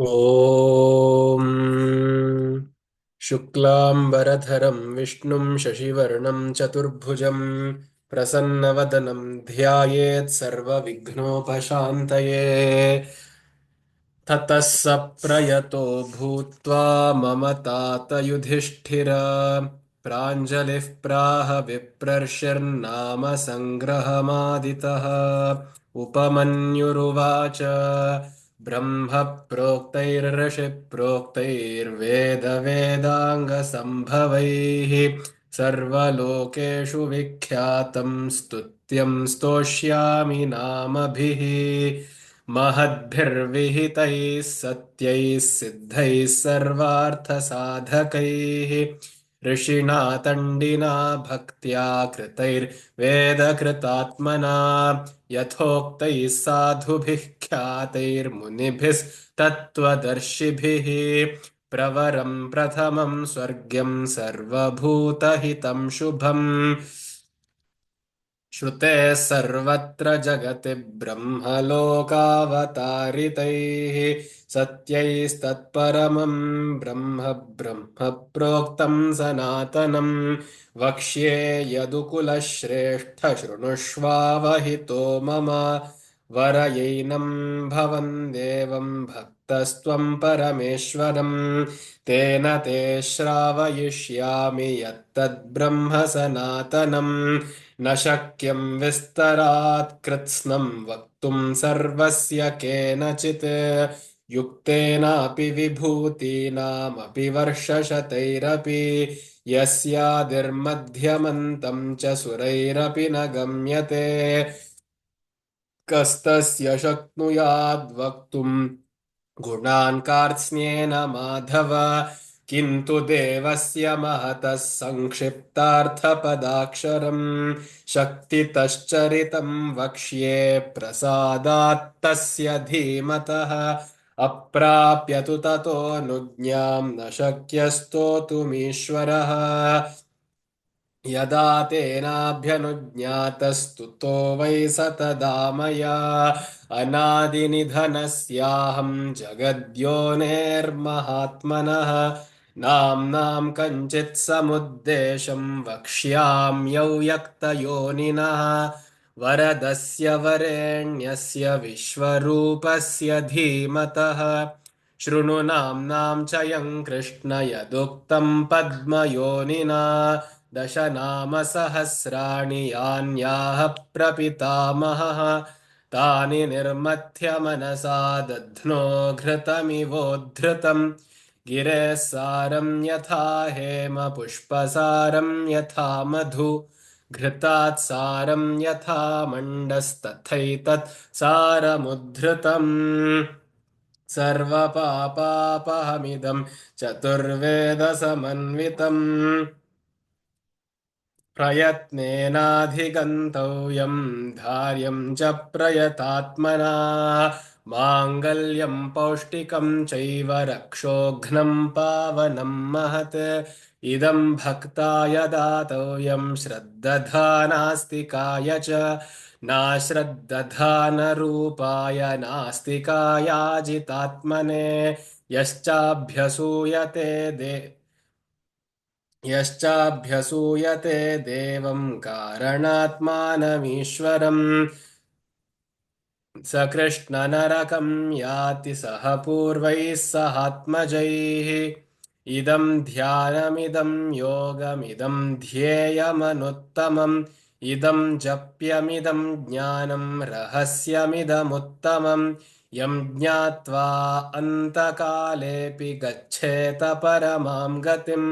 ॐ शुक्लाम्बरधरं विष्णुं शशिवर्णं चतुर्भुजं प्रसन्नवदनं ध्यायेत् सर्वविघ्नोपशान्तये। ततः स प्रयतो भूत्वा मम तात युधिष्ठिर प्राञ्जलिः प्राह विप्रर्षिर्नाम सङ्ग्रहमादितः। उपमन्युरुवाच ब्रह्म प्रोक्तैर्षि प्रोक्तैर्वेद वेदाङ्गसम्भवैः सर्वलोकेषु विख्यातं स्तुत्यं स्तोष्यामि नामभिः। महद्भिर्विहितैः सत्यैः सिद्धैः सर्वार्थसाधकैः ऋषिणा तण्डिना भक्त्या कृतैर्वेदकृतात्मना यथोक्तैः साधुभिः ख्यातैर्मुनिभिस्तत्त्वदर्शिभिः प्रवरं प्रथमं स्वर्ग्यं सर्वभूतहितं शुभम्। श्रुतेः सर्वत्र जगति ब्रह्मलोकावतारितैः सत्यैस्तत्परमं ब्रह्म ब्रह्म प्रोक्तं सनातनं वक्ष्ये यदुकुलश्रेष्ठ शृणुष्वावहितो मम वरयैनं भवन् देवं भक्तस्त्वं परमेश्वरं तेन ते श्रावयिष्यामि यत्तद्ब्रह्म सनातनम् न शक्यं विस्तरात् कृत्स्नं वक्तुं सर्वस्य केनचित् युक्तेनापि विभूतीनामपि वर्षशतैरपि यस्यादिर्मध्यमन्तं च सुरैरपि न गम्यते कस्तस्य शक्नुयाद्वक्तुम् गुणान् कार्त्स्न्येन माधव किन्तु देवस्य महतः संक्षिप्तार्थपदाक्षरम् शक्तितश्चरितं वक्ष्ये प्रसादात् तस्य धीमतः अप्राप्य तु ततोऽनुज्ञां न शक्यस्तोतुमीश्वरः यदा तेनाभ्यनुज्ञातस्तुतो वै स तदा मया अनादिनिधनस्याहं जगद्योनेर्महात्मनः नाम्नां कञ्चित् समुद्देशं वक्ष्याम्यव्यक्तयोनिनः वरदस्य वरेण्यस्य विश्वरूपस्य धीमतः शृणु नाम्नां च यं कृष्ण यदुक्तं पद्मयोनिना दश नाम सहस्राणि यान्याः प्रपितामहः तानि निर्मथ्य मनसा दध्नो घृतमिवोद्धृतम् गिरेः सारं यथा हेम पुष्पसारं यथा मधु घृतात् सारं यथा मण्डस्तथैतत् सारमुद्धृतम् सर्वपापापहमिदं चतुर्वेदसमन्वितम् प्रयत्नेनाधिगन्तव्यं धार्यं च प्रयतात्मना माङ्गल्यं पौष्टिकं चैव रक्षोघ्नं पावनं महत् इदं भक्ताय दातव्यं श्रद्दधानास्तिकाय च नाश्रद्दधानरूपाय नास्तिकायाजितात्मने यश्चाभ्यसूयते देवं कारणात्मानमीश्वरम् स कृष्णनरकं याति सह पूर्वैः सहात्मजैः इदं ध्यानमिदं योगमिदं ध्येयमनुत्तमम् इदं जप्यमिदं ज्ञानं रहस्यमिदमुत्तमम् यं ज्ञात्वा अन्तकालेऽपि गच्छेत परमां गतिम्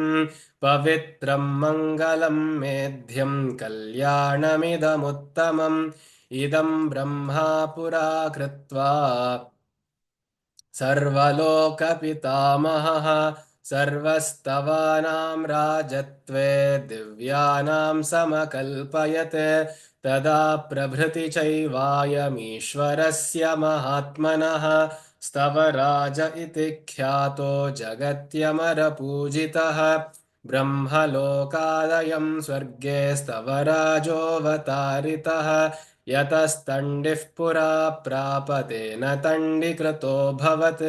पवित्रं मङ्गलं मेध्यं कल्याणमिदमुत्तमम् इदं ब्रह्मा पुरा कृत्वा सर्वलोकपितामहः सर्वस्तवानां राजत्वे दिव्यानां समकल्पयत् तदा प्रभृति चैवायमीश्वरस्य महात्मनः स्तवराज इति ख्यातो जगत्यमरपूजितः ब्रह्मलोकादयं स्वर्गे स्तवराजोऽवतारितः यतस्तण्डिः पुरा प्रापतेन तण्डीकृतोऽभवत्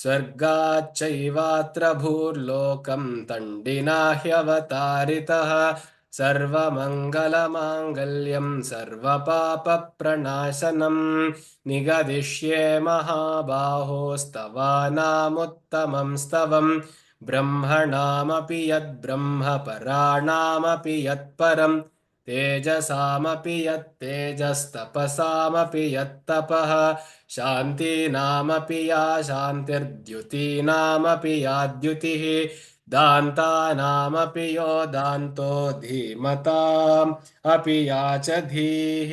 स्वर्गाच्चैवात्र भूर्लोकम् तण्डिना ह्यवतारितः सर्वमङ्गलमाङ्गल्यम् सर्वपापप्रणाशनम् निगदिष्ये महाबाहोस्तवानामुत्तमम् स्तवम् ब्रह्मणामपि यद्ब्रह्मपराणामपि यत्परम् तेजसामपि यत्तेजस्तपसामपि यत्तपः शान्तीनामपि या शान्तिर्द्युतीनामपि या द्युतिः दान्तानामपि यो दान्तो धीमताम् अपि या च धीः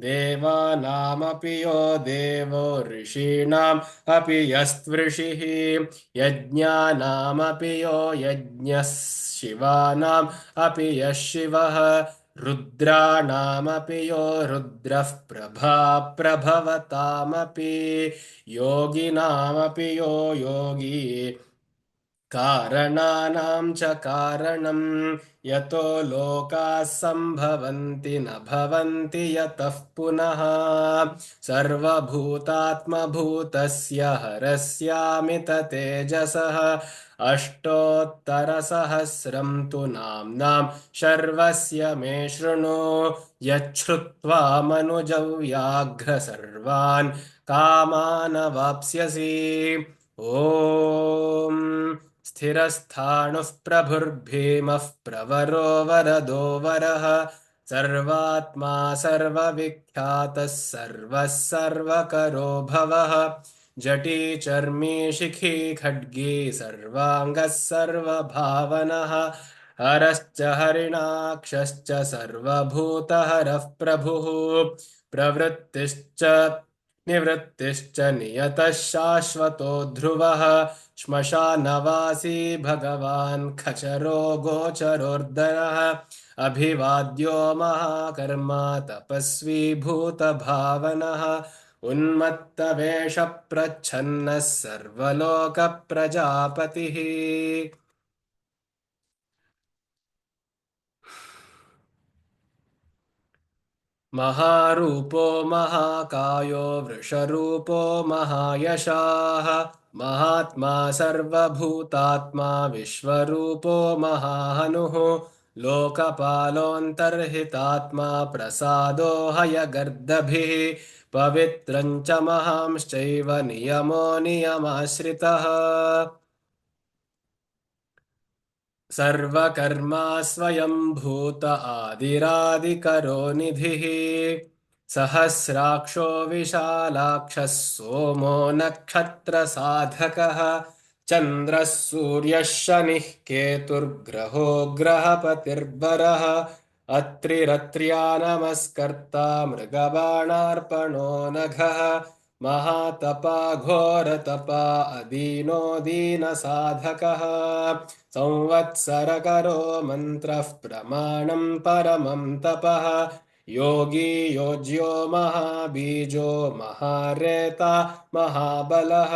देवानामपि यो देवो ऋषीणाम् अपि यस्त्वृषिः यज्ञानामपि यो यज्ञः शिवानाम् अपि यः शिवः रुद्राणामपि यो रुद्रः प्रभवतामपि योगिनामपि यो योगी कारणानां च कारणम् यतो लोकाः सम्भवन्ति न भवन्ति यतः पुनः सर्वभूतात्मभूतस्य हरस्यामित तेजसः अष्टोत्तरसहस्रं तु नाम्नां शर्वस्य मे शृणु यच्छ्रुत्वा मनुजव्याघ्र सर्वान् कामानवाप्स्यसि ॐ स्थिरस्थाणुः प्रभुर्भीमः प्रवरो वरदो वरः सर्वात्मा सर्वविख्यातः सर्वः सर्वकरो भवः जटी चर्मी शिखी खड्गी सर्वाङ्गः सर्वभावनः हरश्च हरिणाक्षश्च सर्वभूतहरः प्रभुः प्रवृत्तिश्च निवृत्तिश्च नियतः शाश्वतो ध्रुवः श्मशानवासी भगवान् खचरो गोचरोर्दरः अभिवाद्यो महाकर्मा तपस्वी भूतभावनः उन्मत्तवेषप्रच्छन्नः सर्वलोकप्रजापतिः महारूपो महाकायो वृषरूपो महायशाः महात्मा सर्वभूतात्मा विश्वरूपो महाहनुः लोकपालोऽन्तर्हितात्मा प्रसादो हयगर्दभिः पवित्रं च महांश्चैव नियमो नियमाश्रितः सर्वकर्मा स्वयंभूत आदिरादिकरो निधिः सहस्राक्षो विशालाक्षः सोमो नक्षत्रसाधकः चन्द्रः सूर्यः शनिः केतुर्ग्रहो ग्रहपतिर्वरः अत्रिरत्र्या नमस्कर्ता मृगबाणार्पणो नघः महातपा घोरतपा अदीनो दीनसाधकः संवत्सरकरो मन्त्रः प्रमाणं परमं तपः योगी योज्यो महाबीजो महारेता महाबलः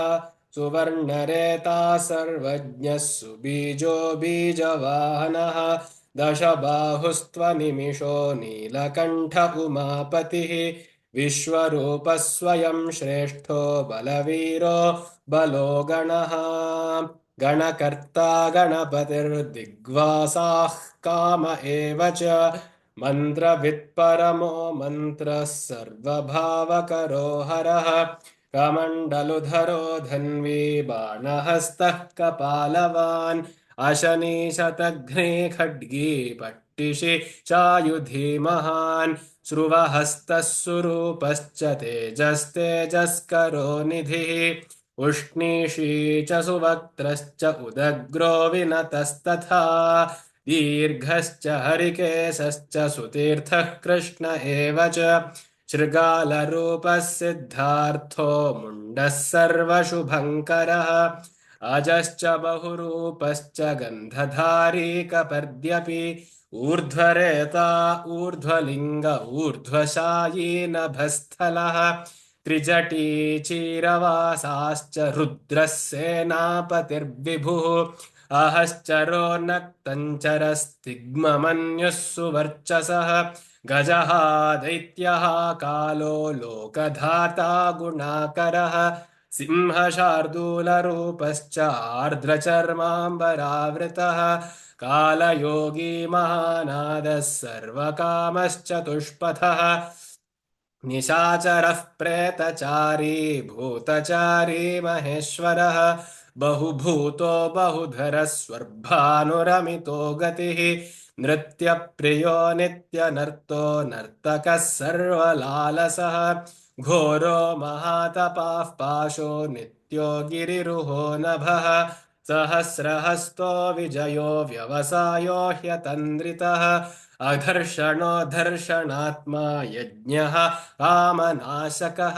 सुवर्णरेता सर्वज्ञः सुबीजो बीजवाहनः दशबाहुस्त्वनिमिषो नीलकण्ठ उमापतिः विश्वरूपः स्वयं श्रेष्ठो बलवीरो बलो गणः गणकर्ता गणपतिर्दिग्वासाः काम एव च मन्त्रवित्परमो मन्त्रः सर्वभावकरो हरः कमण्डलुधरो धन्वी बाणहस्तः कपालवान् अशनीशतघ्ने खड्गी पट्टिषि चायुधी महान् श्रुवहस्तः सुरूपश्च तेजस्तेजस्करो निधिः उष्णीषी च सुवक्त्रश्च उदग्रो विनतस्तथा दीर्घश्च हरिकेशश्च सुतीर्थः कृष्ण एव च शृगालरूपः सिद्धार्थो मुण्डः सर्वशुभङ्करः अजश्च बहुरूपश्च गन्धधारी कपर्द्यपि ऊर्ध्वरेता ऊर्ध्वलिङ्ग ऊर्ध्वशायी नभस्थलः त्रिजटी चीरवासाश्च रुद्रः सेनापतिर्विभुः अहश्चरो नक्तञ्चरस्तिग्ममन्युः सुवर्चसः गजः दैत्यः कालो लोकधाता गुणाकरः सिंहशार्दूलरूपश्च आर्द्रचर्माम्बरावृतः कालयोगी महानादः सर्वकामश्चतुष्पथः निशाचरः प्रेतचारी भूतचारी महेश्वरः बहुभूतो बहुधरः स्वर्भानुरमितो गतिः नृत्यप्रियो नित्यनर्तो नर्तकः सर्वलालसः घोरो महातपाः पाशो नित्यो गिरिरुहो नभः सहस्रहस्तो विजयो व्यवसायो ह्यतन्द्रितः अधर्षणो धर्षणात्मा यज्ञः कामनाशकः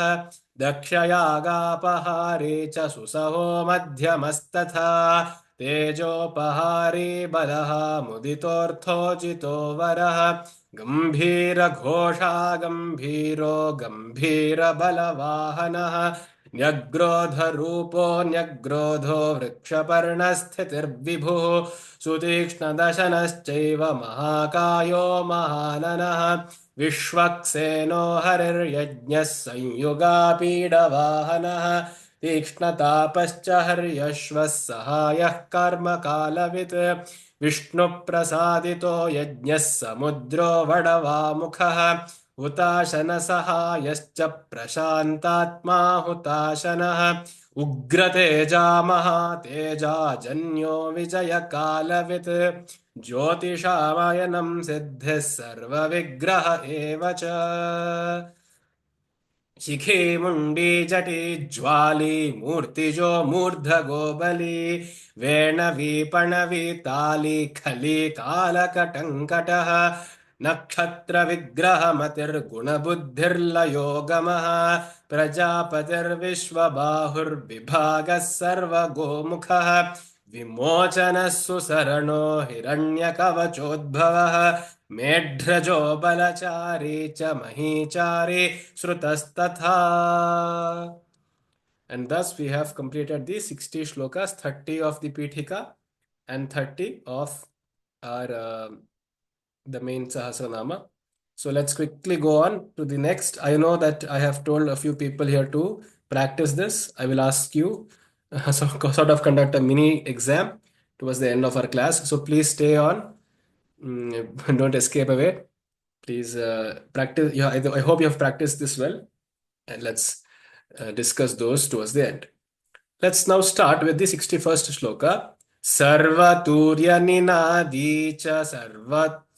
दक्षयागापहारे च सुसहो मध्यमस्तथा तेजोपहारी बलः मुदितोऽर्थोचितो वरः गम्भीरघोषा गम्भीरो गम्भीरबलवाहनः न्यग्रोधरूपो न्यग्रोधो वृक्षपर्णस्थितिर्विभुः सुतीक्ष्णदशनश्चैव महाकायो महाननः विश्वक्सेनो हरिर्यज्ञः संयुगापीडवाहनः तीक्ष्णतापश्च हर्यश्वः सहायः कर्मकालवित् विष्णुप्रसादितो यज्ञः समुद्रो वडवामुखः हुताशनसहायश्च प्रशान्तात्मा हुताशनः उग्रतेजा महातेजा जन्यो विजयकालवित् ज्योतिषामयनं सिद्धिः सर्वविग्रह एव च शिखे मुण्डी जटे ज्वाली मूर्तिजो मूर्धगो बली वेणवी पणवी ताली खली कालकटङ्कटः नक्षत्रविग्रहमतिर्गुणबुद्धिर्लयो गमः प्रजापतिर्विश्वबाहुर्विभागः सर्वगोमुखः विमोचनः सुसरणो हिरण्यकवचोद्भवः मेढ्रजो बलचारी च महीचारी श्रुतस्तथा. And thus we have completed the 60 shlokas, 30 of the Pithika and 30 of our the main Sahasranama. So let's quickly go on to the next. I know that I have told a few people here to practice this. I will ask you sort of conduct a mini exam towards the end of our class. So please stay on. Don't escape away. Please practice. Yeah, I hope you have practiced this well. And let's discuss those towards the end. Let's now start with the 61st shloka. Sarvaturya ninadi cha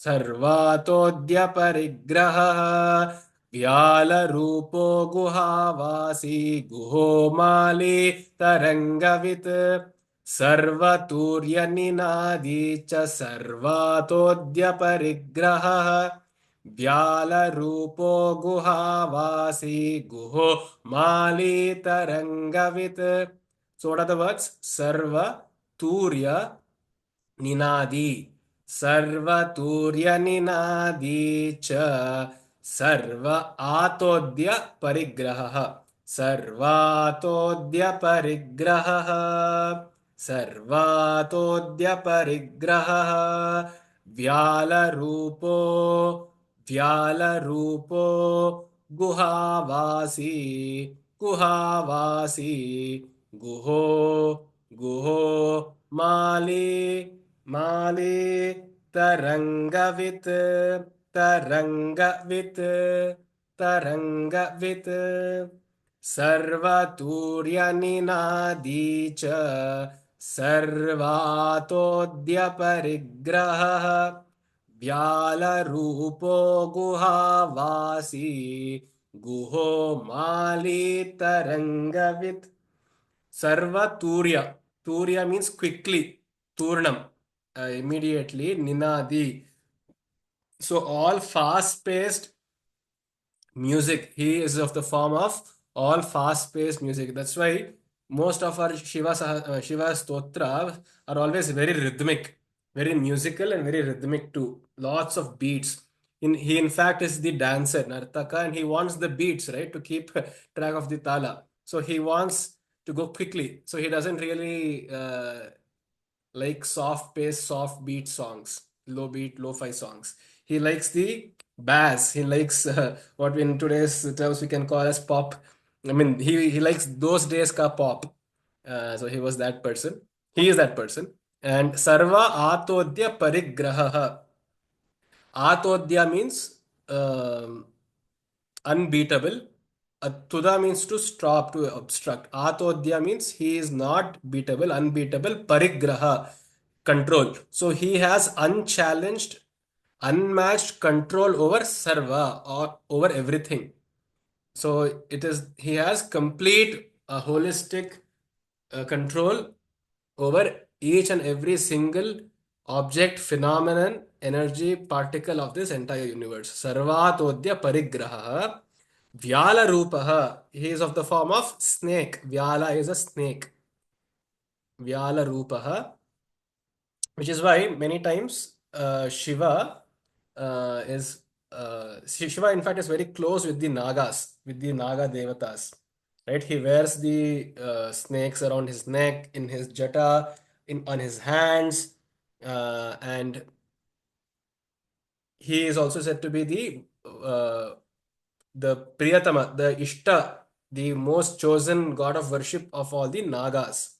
sarvatodya parigraha vyala rupo guhavasi guho mali tarangavit सर्वतूर्य निनादी च सर्वातोद्य परिग्रहः व्याल रूपो गुहावासी गुहो माली तरंगवित. So what are the words? Sarva Turya Ninadi. Sarva Turya Ninadi cha Sarva Atodya Parigraha. Sarvatodya Parigraha. Sarvatodya Parigraha. Vyala Rupo. Vyala Rupo. Guhavasi. Guhavasi. गुहो गुहो माली माली तरंगवित तरंगवित तरंगवित सर्वतूर्य निनादी च सर्वातोद्य परिग्रहः व्याल रूपो गुहावासी गुहो माली तरंगवित. Sarva Turya. Turya means quickly. Turnam. Immediately. Ninadi. So all fast-paced music. He is of the form of all fast-paced music. That's why most of our Shiva stotra are always very rhythmic, very musical and very rhythmic too. Lots of beats. He in fact is the dancer, Nartaka, and he wants the beats, right, to keep track of the tala. So he wants to go quickly. So he doesn't really like soft pace, soft beat songs, low beat, lo-fi songs. He likes the Baz. He likes what we in today's terms we can call as pop. I mean, he likes those days ka pop. So he was that person. He is that person. And Sarva Atodya Parigraha. Atodya means unbeatable. Atuda means to stop, to obstruct. Atodya means he is not beatable, unbeatable. Parigraha, control. So he has unchallenged, unmatched control over Sarva or over everything. So it is he has complete holistic control over each and every single object, phenomenon, energy, particle of this entire universe. Sarvatodya parigraha. Vyala rupaha. He is of the form of snake. Vyala is a snake. Vyala rupaha. Which is why many times Shiva is Shiva in fact is very close with the Nagas, with the Naga Devatas. Right? He wears the snakes around his neck, in his jata, in on his hands, and he is also said to be the Priyatama, the Ishta, the most chosen god of worship of all the Nagas.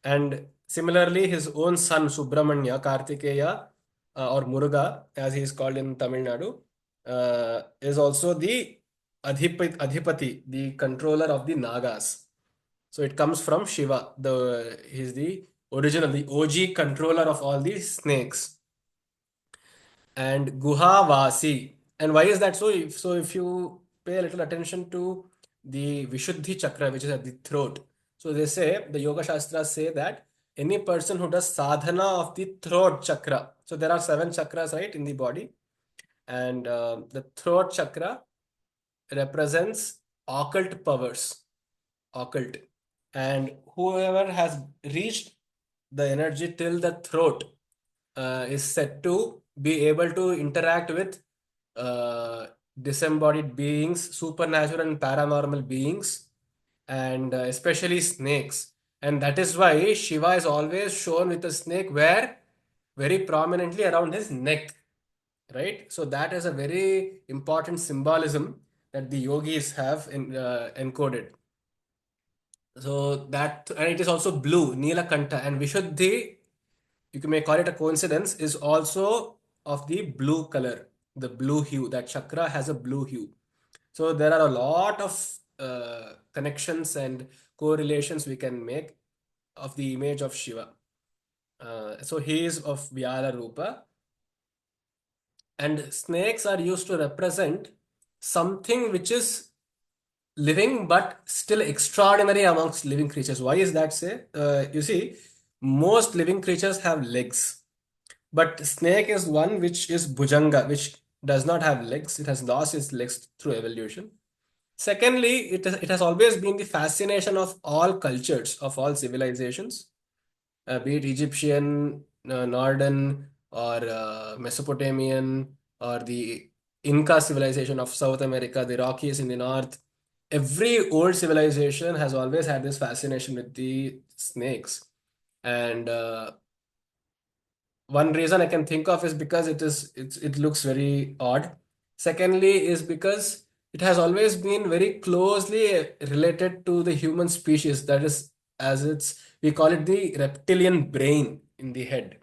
And similarly, his own son Subramanya, Kartikeya, or Muruga, as he is called in Tamil Nadu, is also the Adhipati, the controller of the Nagas. So it comes from Shiva. He's the original, the OG controller of all these snakes. And Guha Vasi. And why is that so? If you pay a little attention to the Vishuddhi Chakra, which is at the throat, so they say, the Yoga Shastras say that any person who does sadhana of the throat chakra, so there are seven chakras, right, in the body, and the throat chakra represents occult powers, occult. And whoever has reached the energy till the throat is said to be able to interact with uh, disembodied beings, supernatural and paranormal beings, and especially snakes. And that is why Shiva is always shown with a snake where very prominently around his neck, right? So that is a very important symbolism that the yogis have encoded. So that, and it is also blue, Neelakanta, and Vishuddhi, may call it a coincidence, is also of the blue color, the blue hue. That chakra has a blue hue. So there are a lot of connections and correlations we can make of the image of Shiva. So he is of Vyala Rupa, and snakes are used to represent something which is living but still extraordinary amongst living creatures. Why is that say? You see, most living creatures have legs, but snake is one which is bhujanga, which does not have legs. It has lost its legs through evolution. Secondly, it has always been the fascination of all cultures, of all civilizations, be it Egyptian, Northern, or Mesopotamian, or the Inca civilization of South America, the Rockies in the north. Every old civilization has always had this fascination with the snakes. And one reason I can think of is because it looks very odd. Secondly, is because it has always been very closely related to the human species. That is, as it's we call it the reptilian brain in the head,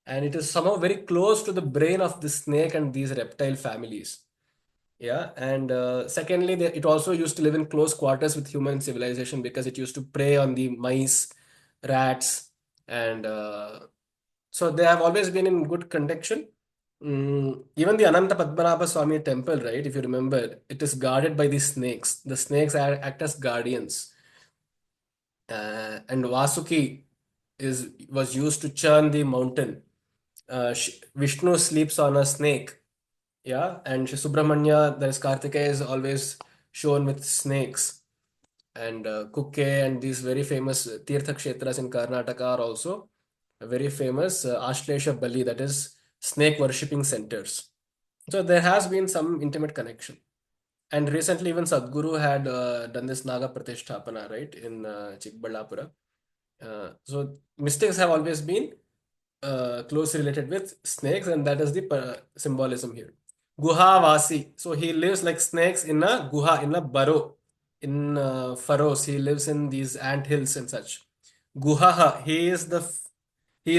and it is somehow very close to the brain of the snake and these reptile families. Yeah, and secondly, it also used to live in close quarters with human civilization because it used to prey on the mice, rats, and so they have always been in good connection. Even the Ananta Padmanabha Swami temple, right? If you remember, it is guarded by the snakes. The snakes act as guardians. And Vasuki was used to churn the mountain. Vishnu sleeps on a snake. Yeah, and Subramanya, there is Kartikeya, is always shown with snakes. And Kukke and these very famous Tirtha Kshetras in Karnataka are also very famous Ashlesha Bali, that is snake worshipping centers. So there has been some intimate connection. And recently, even Sadhguru had done this Naga Pratisthapana, right, in Chikballapura. So mystics have always been closely related with snakes, and that is the symbolism here. Guhavasi. So he lives like snakes in a guha, in a burrow, in furrows. He lives in these ant hills and such. Guhaha. He is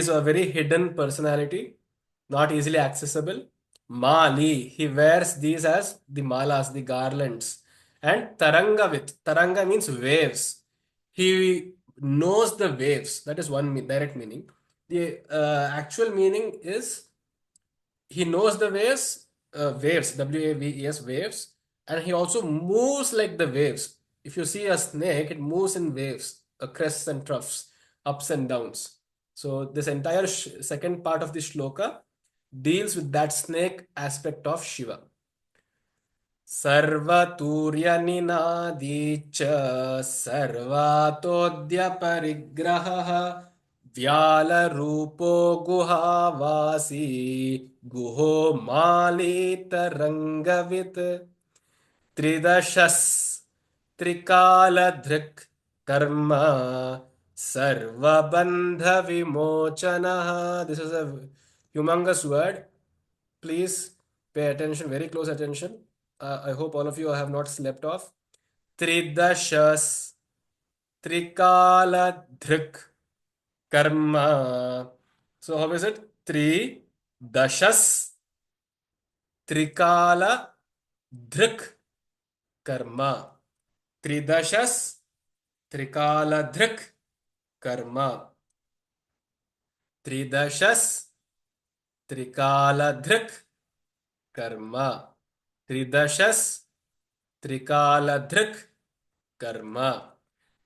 a very hidden personality, not easily accessible. Mali. He wears these as the malas, the garlands. And Tarangavit. Taranga means waves. He knows the waves. That is one direct meaning. The actual meaning is he knows the waves, waves, waves, and he also moves like the waves. If you see a snake, it moves in waves, crests and troughs, ups and downs. So this entire second part of the shloka deals with that snake aspect of Shiva. सर्वतूर्यनिनादी च सर्वातोऽद्यपरिग्रहः व्यालरूपो गुहावासी गुहो मालीतरङ्गवित् त्रिदशस् त्रिकालधृक् कर्म सर्वबन्धविमोचनः. This is a humongous word. Please pay attention, very close attention. I hope all of you have not slept off. Tridashas Trikaladhrik Karma. So how is it? Dashas Trikala Dhrik Karma. Tridashas Trikala Dhrik Karma. Tridashas Trikala Dhrik Karma. Tridashas Trikaladhrik karma.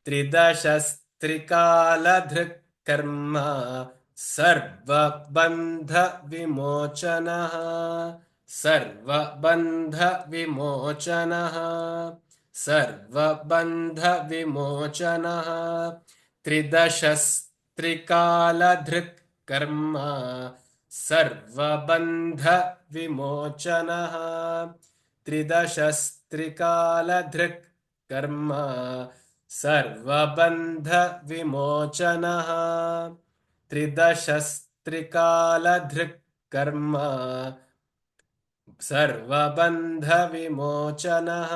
Tridashasтрикаладhrik karma. Sarva bandha vimochanaha. Sarva bandha vimochanaha. Sarva bandha vimochanaha. Tridashasтрикаладhrik karma. Sarva bandha vimochanaha. त्रिदशस्त्रिकालधृक् कर्म सर्वबन्धविमोचनः. त्रिदशस्त्रिकालधृक् कर्म सर्वबन्धविमोचनः.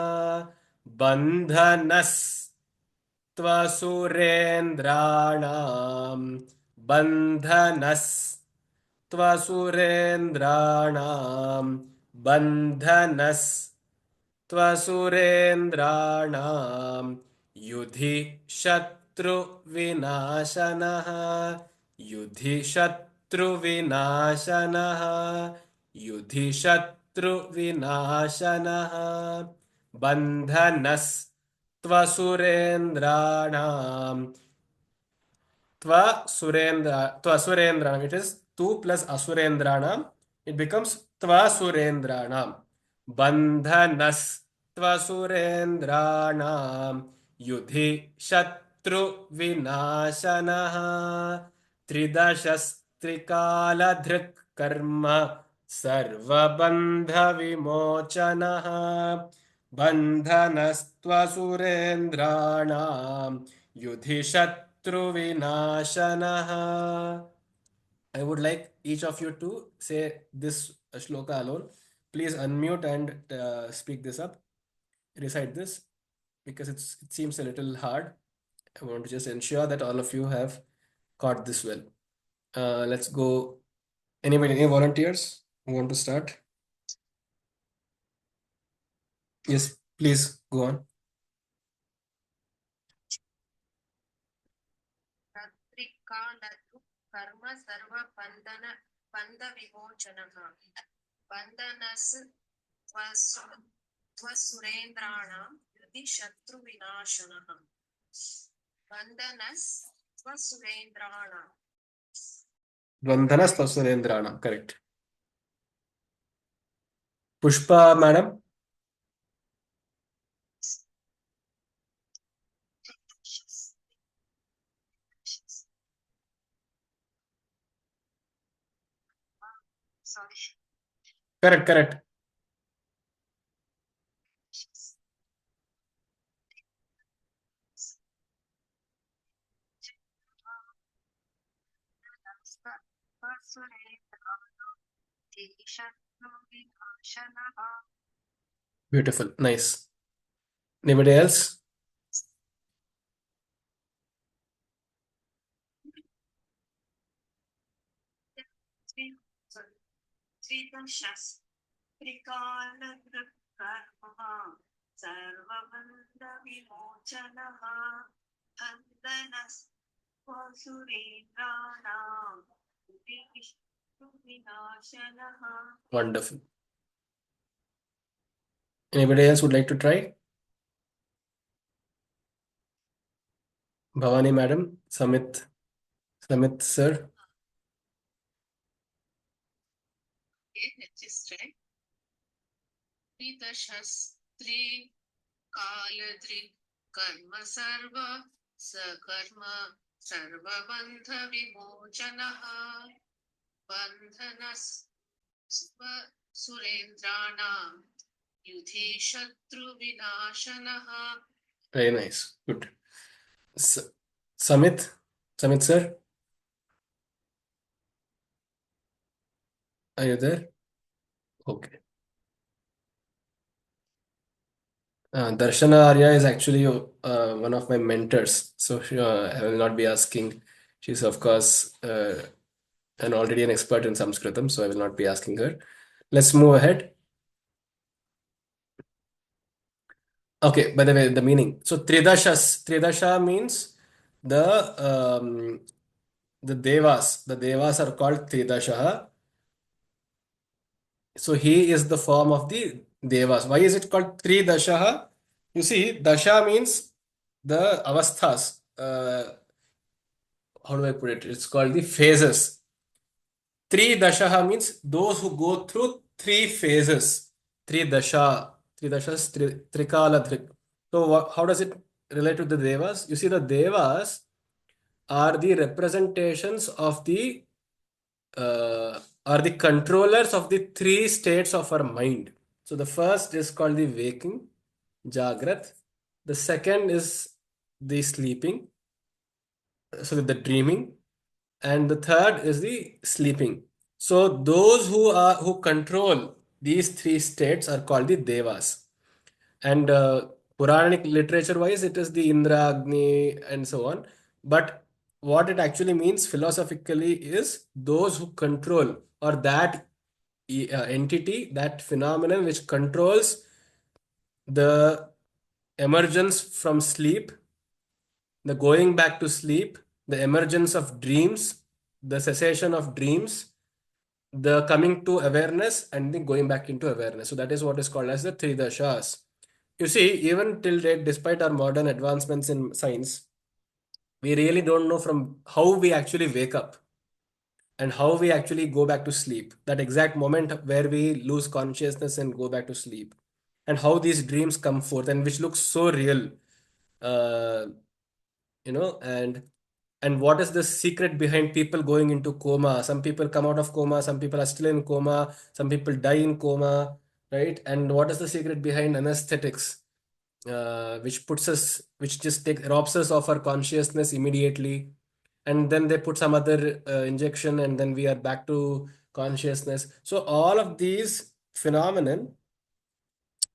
बन्धनस्त्वसुरेन्द्राणाम् बन्धनस्त्वसुरेन्द्राणाम् बन्धनस् त्वसुरेन्द्राणां युधि शत्रुविनाशनः. युधि शत्रुविनाशनः. युधि शत्रुविनाशनः. बन्धनस्त्वसुरेन्द्राणां Tvasurendranam. It is tu plus asurendranam. It becomes Tvasurendranam. Bandhanas Tvasurendranam. Yudhi Shatru Vinashanaha. Tridashastrikala Dhrik Karma. Sarva Bandha Vimochanaha. Bandhanastvasurendraणाम युधि शत्रु vinashanaha. I would like each of you to say this shloka alone. Please unmute and speak this up. Recite this because it seems a little hard. I want to just ensure that all of you have caught this well. Let's go. Anybody, any volunteers who want to start? Yes, please go on. कर्म सर्व बंधन बंध विमोचनः बंधनस् त्वसुरेन्द्राणां युधि शत्रु विनाशनः बंधनस् त्वसुरेन्द्राणां Bandhanastvasurendrana, correct. Pushpa, madam. sorry Correct, correct. शत्रुविनाशनः Beautiful. Nice. Anybody else? त्रिदशस्त्रिकालकृत्कर्मः सर्वबन्धविमोचनः बन्धनस्वसुरेन्द्राणां विनाशनः Wonderful. Anybody else would like to try? Bhavani madam, Samit sir. Okay, let's just try. त्रिदशस्त्रिकालदृक् कर्म सकर्म सर्वबन्धविमोचनः बन्धनस्व सुरेन्द्राणां युधे शत्रुविनाशनः. Very nice. Good. S- Samit sir, are you there? Okay. Darshana Arya is actually one of my mentors, so I will not be asking. She's of course already an expert in Samskritam, so I will not be asking her. Let's move ahead. Okay, by the way, the meaning. So Tridasha means the the Devas. The Devas are called Tridasha. So he is the form of the Devas. Why is it called Tridasha? You see, Dasha means the avasthas. How do I put it? It's called the phases. Tridasha means those who go through three phases. Tridashas, Trikala. So how does it relate to the Devas? You see, the Devas are the representations of the are the controllers of the three states of our mind. So the first is called the waking, Jagrat. The second is the sleeping, so the dreaming, and the third is the sleeping. So those who control these three states are called the Devas. And Puranic literature wise, it is the Indra, Agni, and so on. But what it actually means philosophically is those who control, or that entity, that phenomenon which controls the emergence from sleep, the going back to sleep, the emergence of dreams, the cessation of dreams, the coming to awareness, and the going back into awareness. So that is what is called as the three dashas. You see, even till date, despite our modern advancements in science, we really don't know from how we actually wake up and how we actually go back to sleep. That exact moment where we lose consciousness and go back to sleep, and how these dreams come forth, and which looks so real. Uh, and what is the secret behind people going into coma? Some people come out of coma, some people are still in coma, some people die in coma, right? And what is the secret behind anesthetics, which just robs us of our consciousness immediately, and then they put some other injection, and then we are back to consciousness. So all of these phenomenon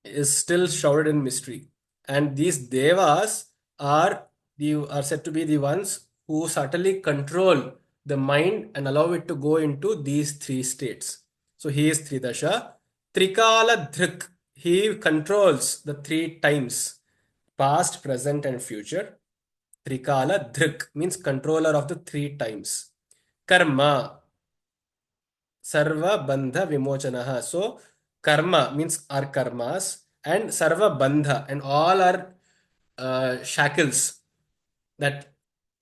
is still shrouded in mystery. And these devas are said to be the ones who subtly control the mind and allow it to go into these three states. So he is Tridasha. Trikala Dhrik, he controls the three times, past, present, and future. Trikala Dhrik means controller of the three times. Karma, Sarva Bandha Vimochanaha. So karma means our karmas, and Sarva Bandha, and all our shackles, that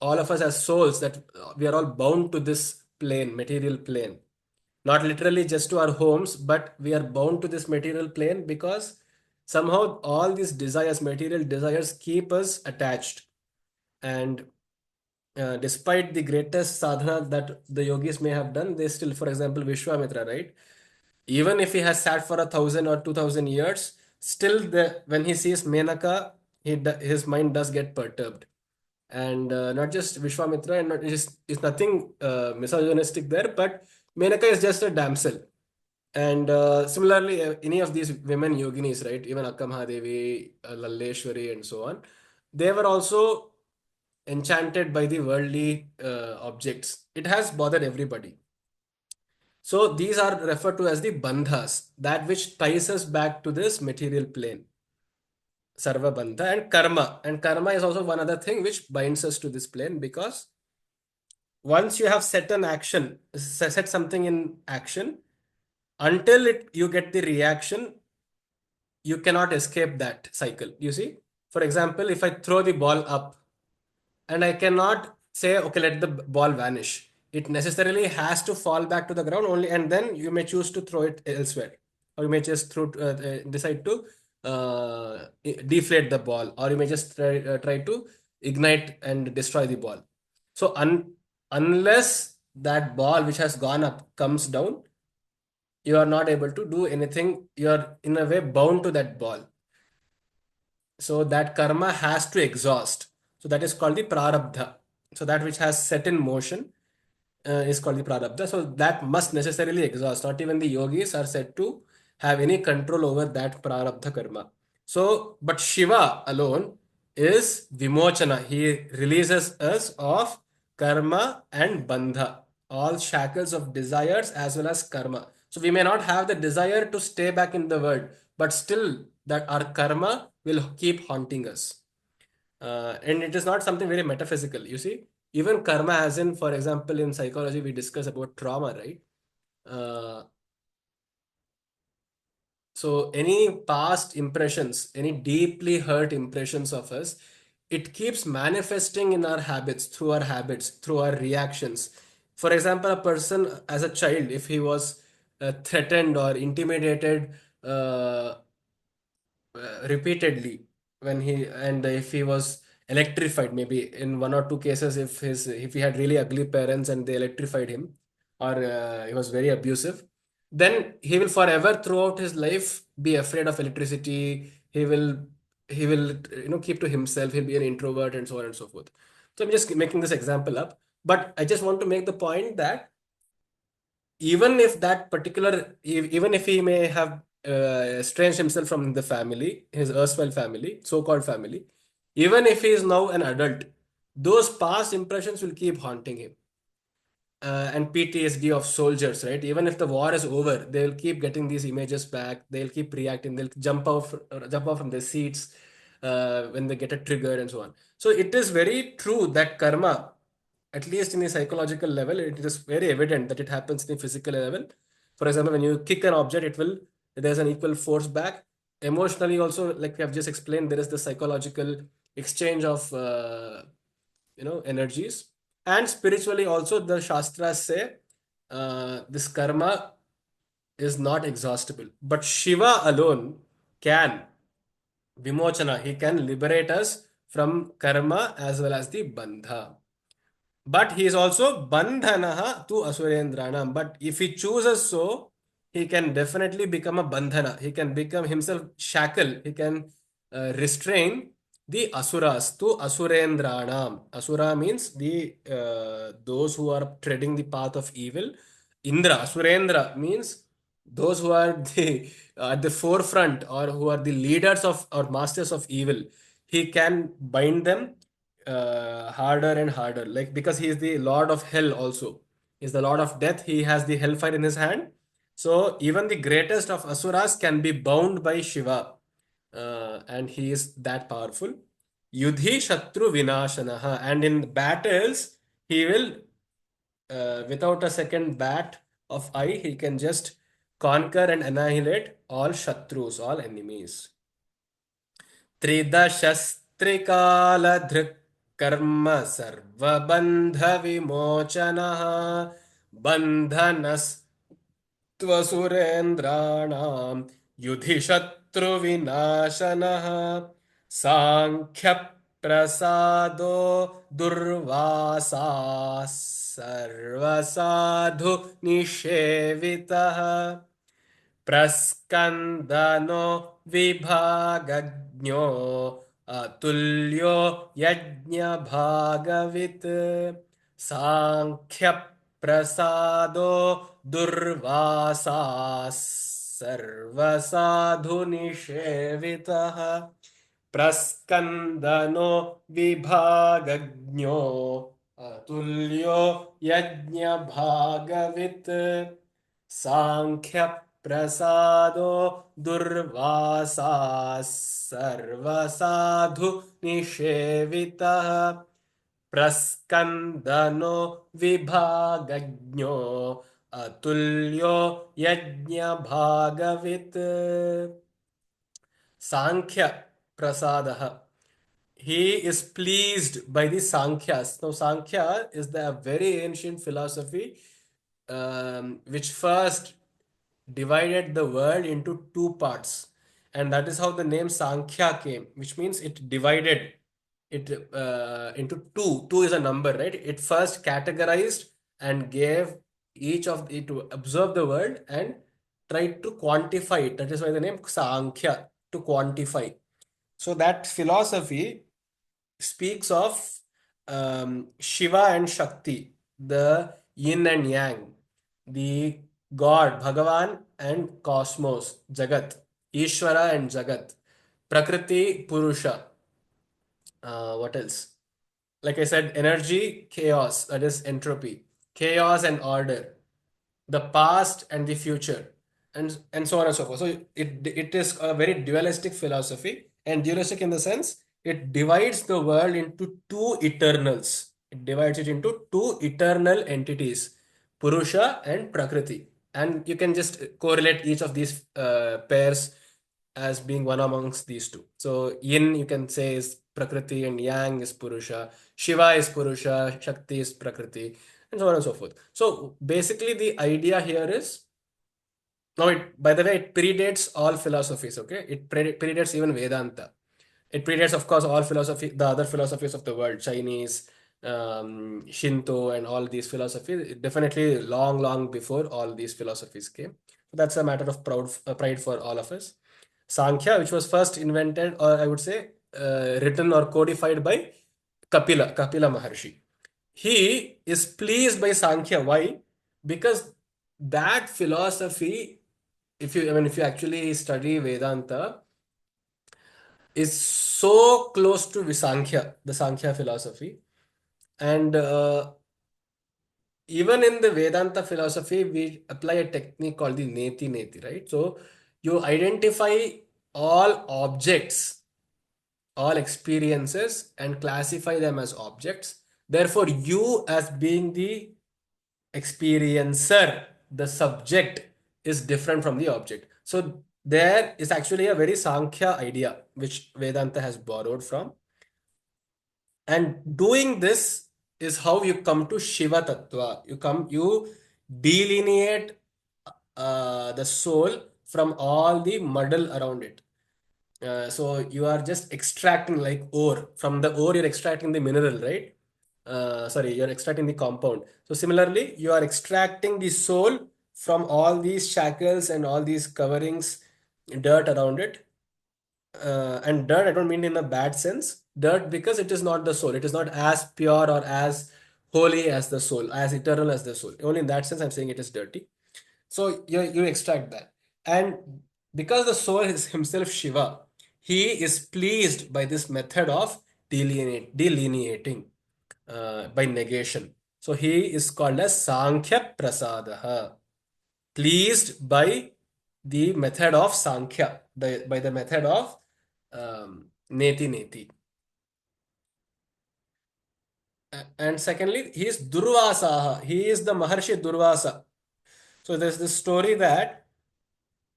all of us as souls, that we are all bound to this plane, material plane. Not literally just to our homes, but we are bound to this material plane because somehow all these desires, material desires, keep us attached. And despite the greatest sadhana that the yogis may have done, they still, for example, Vishwamitra, right? Even if he has sat for 1,000 or 2,000 years, still when he sees Menaka, his mind does get perturbed. And not just Vishwamitra, and it's nothing misogynistic there, but Menaka is just a damsel. And similarly, any of these women yoginis, right? Even Akka Mahadevi, Lalleshwari, and so on, they were also enchanted by the worldly objects. It has bothered everybody. So these are referred to as the bandhas, that which ties us back to this material plane, sarva bandha, and karma. And karma is also one other thing which binds us to this plane, because once you have set an action, set something in action, until you get the reaction, you cannot escape that cycle. You see, for example, if I throw the ball up, and I cannot say, okay, let the ball vanish. It necessarily has to fall back to the ground only, and then you may choose to throw it elsewhere, or you may just decide to deflate the ball, or you may just try to ignite and destroy the ball. So unless that ball which has gone up comes down, you are not able to do anything. You are in a way bound to that ball. So that karma has to exhaust. So that is called the prarabdha. So that which has set in motion is called the prarabdha. So that must necessarily exhaust. Not even the yogis are said to have any control over that prarabdha karma. So, but Shiva alone is vimochana. He releases us of karma and bandha, all shackles of desires as well as karma. So we may not have the desire to stay back in the world, but still that our karma will keep haunting us. And it is not something very metaphysical. You see, even karma, as in, for example, in psychology, we discuss about trauma, right? Uh, so any past impressions, any deeply hurt impressions of us, it keeps manifesting in our habits, through our reactions. For example, a person as a child, if he was threatened or intimidated repeatedly, when he and if he was electrified, maybe in one or two cases, if he had really ugly parents and they electrified him, or he was very abusive, then he will forever throughout his life be afraid of electricity. He will keep to himself. He'll be an introvert and so on and so forth. So I'm just making this example up, but I just want to make the point that even if that particular, even if he may have estranged himself from the family, his erstwhile family, so-called family, even if he is now an adult, those past impressions will keep haunting him. And PTSD of soldiers, right? Even if the war is over, they'll keep getting these images back. They'll keep reacting. They'll jump out from their seats when they get a trigger and so on. So it is very true that karma, at least in the psychological level, it is very evident that it happens in the physical level. For example, when you kick an object, there's an equal force back. Emotionally, also, like we have just explained, there is the psychological exchange of energies. And spiritually also, the shastras say this karma is not exhaustible, but Shiva alone can vimochana. He can liberate us from karma as well as the bandha. But he is also bandhanaha to asurendranam. But if he chooses so, he can definitely become a bandhana. He can become himself shackle. He can restrain the asuras to asurendranam. Asura means the those who are treading the path of evil. Indra, Asurendra means those who are the at the forefront, or who are the leaders of or masters of evil. He can bind them harder and harder, like, because he is the lord of hell also. He is the lord of death. He has the hellfire in his hand. So even the greatest of asuras can be bound by Shiva, and he is that powerful. Yudhi Shatru Vinashanaha, and in battles he will, without a second bat of eye, he can just conquer and annihilate all Shatrus, all enemies. त्रिदशस्त्रिकालधृक्कर्म सर्वबन्धविमोचनः बन्धनस्त्वसुरेन्द्राणां युधि शत्रुविनाशनः साङ्ख्यप्रसादो Durvasa सर्वसाधु निषेवितः प्रस्कन्दनो विभागज्ञो अतुल्यो यज्ञभागवित् साङ्ख्य प्रसादो दुर्वासा सर्वसाधुनिषेवितः प्रस्कन्दनो विभागज्ञो अतुल्यो यज्ञभागवित् सांख्यप्रसादो दुर्वासा सर्वसाधु निषेवितः प्रस्कन्दनो विभागज्ञो अतुल्यो यज्ञभागवित् सांख्य प्रसादः. He is pleased by the Sankhyas. Now, Sankhya is the very ancient philosophy which first divided the world into two parts. And that is how the name Sankhya came, which means it divided it into two. Two is a number, right? It first categorized and gave each of it to observe the world and tried to quantify it. That is why the name Sankhya, to quantify. So that philosophy speaks of Shiva and Shakti, the yin and yang, the God, Bhagavan and cosmos, Jagat, Ishvara and Jagat, Prakriti, Purusha. What else? Like I said, energy, chaos, that is entropy, chaos and order, the past and the future, and so on and so forth. So it is a very dualistic philosophy, and dualistic in the sense it divides the world into two eternals. It divides it into two eternal entities, Purusha and Prakriti, and you can just correlate each of these pairs as being one amongst these two. So yin you can say is Prakriti and yang is Purusha. Shiva is Purusha, Shakti is Prakriti, and so on and so forth. So basically, the idea here is now. By the way, it predates all philosophies. Okay, it predates even Vedanta. It predates, of course, all philosophy, the other philosophies of the world, Chinese, Shinto, and all these philosophies. Definitely, long, long before all these philosophies came. That's a matter of pride for all of us. Sankhya, which was first invented, or I would say, written or codified by Kapila Maharshi. He is pleased by Sankhya. Why? Because that philosophy, if you actually study Vedanta, is so close to Visankhya, the Sankhya philosophy. And even in the Vedanta philosophy, we apply a technique called the Neti Neti, right? So you identify all objects, all experiences, and classify them as objects. Therefore, you as being the experiencer, the subject is different from the object. So there is actually a very Sankhya idea which Vedanta has borrowed from. And doing this is how you come to Shiva Tattva. You delineate the soul from all the muddle around it. So you are just extracting like ore. From the ore, you're extracting the mineral, right? Sorry, you're extracting the compound. So similarly, you are extracting the soul from all these shackles and all these coverings, dirt around it. And dirt, I don't mean in a bad sense. Dirt because it is not the soul. It is not as pure or as holy as the soul, as eternal as the soul. Only in that sense, I'm saying it is dirty. So you extract that. And because the soul is himself Shiva, he is pleased by this method of delineating by negation. So he is called as Sankhya Prasadaha, pleased by the method of Sankhya, by the method of Neti Neti. And secondly, he is Durvasaha. He is the Maharshi Durvasa. So there's this story that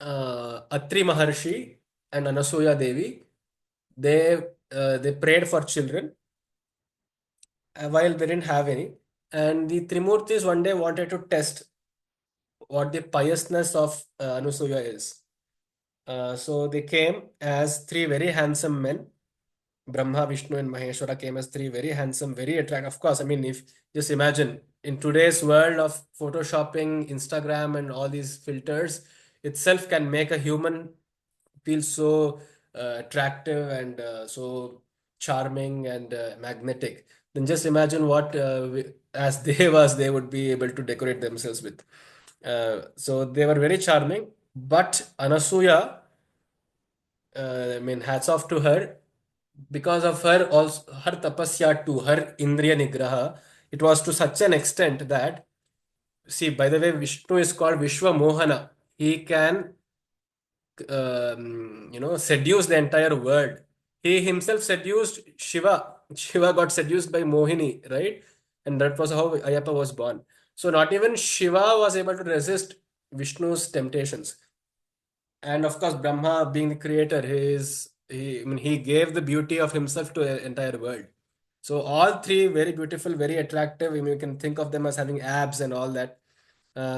Atri Maharshi and Anasuya Devi, they prayed for children while they didn't have any. And the Trimurtis one day wanted to test what the piousness of Anasuya is. So they came as three very handsome men. Brahma, Vishnu, and Maheshwara came as three very handsome, very attractive. Of course, I mean, if just imagine in today's world of photoshopping, Instagram, and all these filters, itself can make a human feel so attractive and so charming and magnetic. then just imagine what as devas they would be able to decorate themselves with. So they were very charming, but Anasuya, I mean, hats off to her because of her also her tapasya too, her Indriya Nigraha. It was to such an extent that, see, by the way, Vishnu is called Vishwa Mohana. He can, seduce the entire world. He himself seduced Shiva. Shiva got seduced by Mohini, right? And that was how Ayappa was born. So not even Shiva was able to resist Vishnu's temptations. And of course, Brahma, being the creator, I mean, he gave the beauty of himself to the entire world. So all three very beautiful, very attractive. I mean, you can think of them as having abs and all that.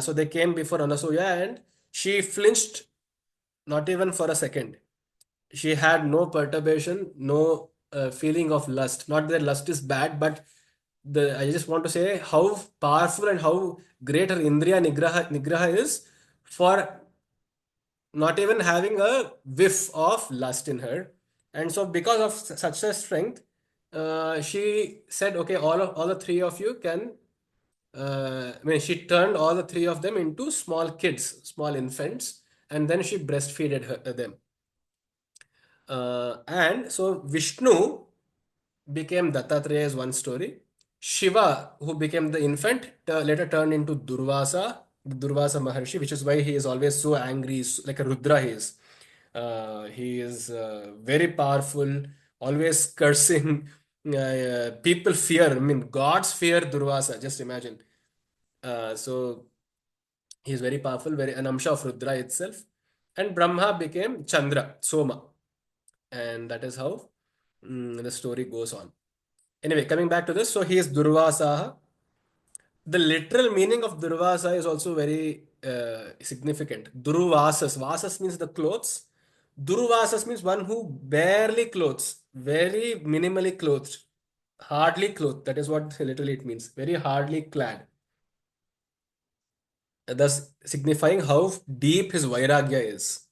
So they came before Anasuya, and she flinched not even for a second. She had no perturbation, no feeling of lust. Not that lust is bad, but I just want to say how powerful and how great her Indriya Nigraha is for not even having a whiff of lust in her. And so, because of such a strength, she said, "Okay, all the three of you can." I mean, she turned all the three of them into small kids, small infants, and then she breastfeeded them. And so Vishnu became Dattatreya is one story. Shiva, who became the infant, later turned into Durvasa, the Durvasa Maharshi, which is why he is always so angry, like a Rudra he is. He is very powerful, always cursing. People fear, I mean, gods fear Durvasa, just imagine. So he is very powerful, very an Amsha of Rudra itself. And Brahma became Chandra, Soma. And that is how the story goes on. Anyway, coming back to this, so he is Durvasa. The literal meaning of Durvasa is also very significant. Durvasas. Vasas means the clothes. Durvasas means one who barely clothes, very minimally clothed, hardly clothed. That is what literally it means. Very hardly clad. Thus signifying how deep his Vairagya is.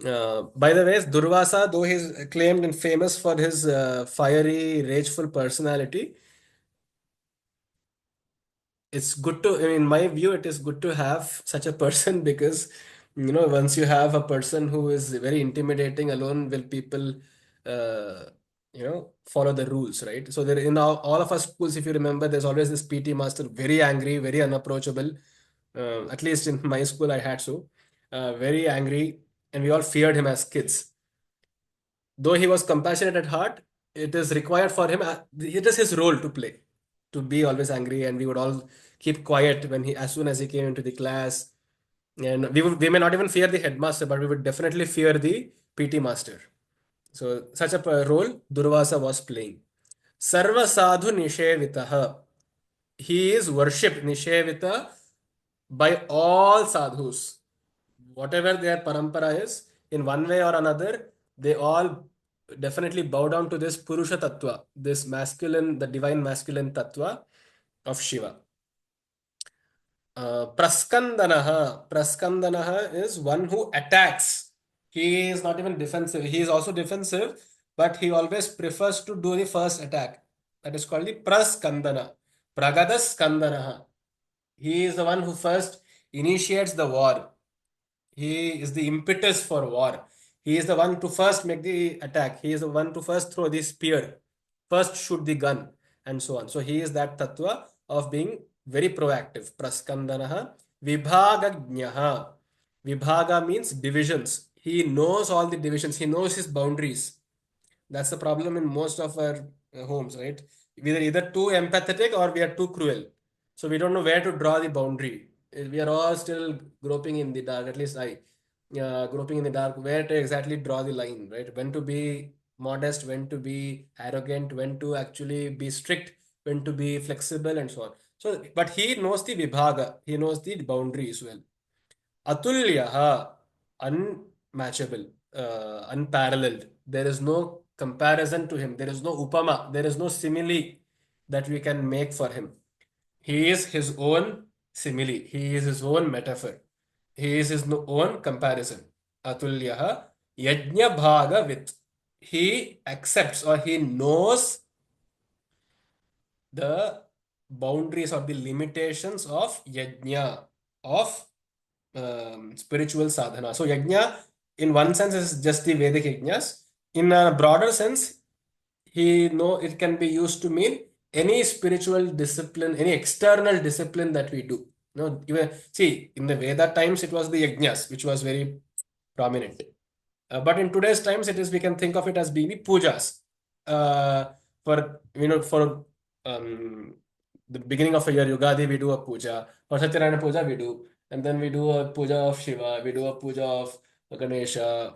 By the way, Durvasa, though he's acclaimed and famous for his fiery, rageful personality, it's good to, in my view, it is good to have such a person because, once you have a person who is very intimidating, alone will people, uh, follow the rules, right? So there in all of our schools, if you remember, there's always this PT master, very angry, very unapproachable. At least in my school, I had so very angry, and we all feared him as kids. Though he was compassionate at heart, it is required for him. It is his role to play, to be always angry, and we would all keep quiet when as soon as he came into the class, and we may not even fear the headmaster, but we would definitely fear the PT master. So such a role Durvasa was playing. Sarva sadhu nishevitaha. He is worshipped nishevita by all sadhus, whatever their parampara is, in one way or another, they all definitely bow down to this Purusha Tattva, this masculine, the divine masculine Tattva of Shiva. Praskandanaha. Praskandanaha is one who attacks. He is not even defensive. He is also defensive, but he always prefers to do the first attack. That is called the Praskandana. Pragadaskandanaha. He is the one who first initiates the war. He is the impetus for war. He is the one to first make the attack. He is the one to first throw the spear, first shoot the gun, and so on. So he is that tattva of being very proactive. Praskandanaha. Vibhagajnaha. Vibhaga means divisions. He knows all the divisions. He knows his boundaries. That's the problem in most of our homes, right? We are either too empathetic or we are too cruel. So we don't know where to draw the boundary. We are all still groping in the dark, at least I, groping in the dark, where to exactly draw the line, right? When to be modest, when to be arrogant, when to actually be strict, when to be flexible, and so on. So, but he knows the vibhaga, he knows the boundary as well. Atulyaha, unmatchable, unparalleled. There is no comparison to him. There is no upama. There is no simile that we can make for him. He is his own simile. He is his own metaphor. He is his own comparison. Atulyaha, yajna bhaga with. He accepts or he knows the boundaries or the limitations of yajna, of spiritual sadhana. So yajna, in one sense, is just the Vedic yajnas. In a broader sense, he know it can be used to mean any spiritual discipline, any external discipline that we do. No, even see in the Veda times it was the yajnas which was very prominent. But in today's times, it is we can think of it as being the pujas. For for um, the beginning of a year, Yugadi, we do a puja. For Satyanarayana puja, we do, and then we do a puja of Shiva. We do a puja of Ganesha.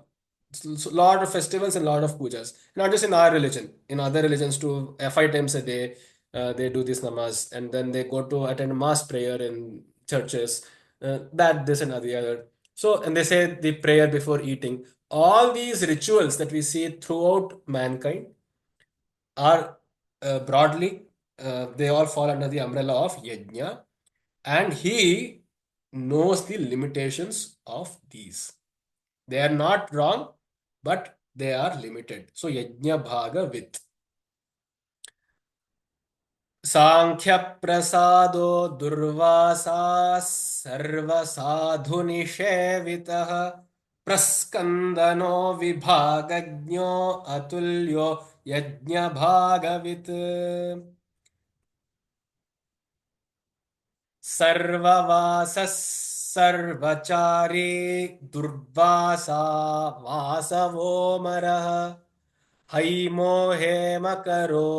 Lot of festivals and lot of pujas. Not just in our religion, in other religions too. 5 times a day, they do this namaz, and then they go to attend mass prayer in churches. That this and the other. So, and they say the prayer before eating. All these rituals that we see throughout mankind are broadly, they all fall under the umbrella of yajna, and he knows the limitations of these. They are not wrong, but they are limited. So, yajna bhaga with. साङ्ख्यप्रसादो दुर्वासाः सर्वसाधुनिषेवितः प्रस्कन्दनो विभागज्ञो अतुल्यो यज्ञभागवित् सर्ववासः सर्वचारी Durvasa वासवोमरः हैमो हेमकरो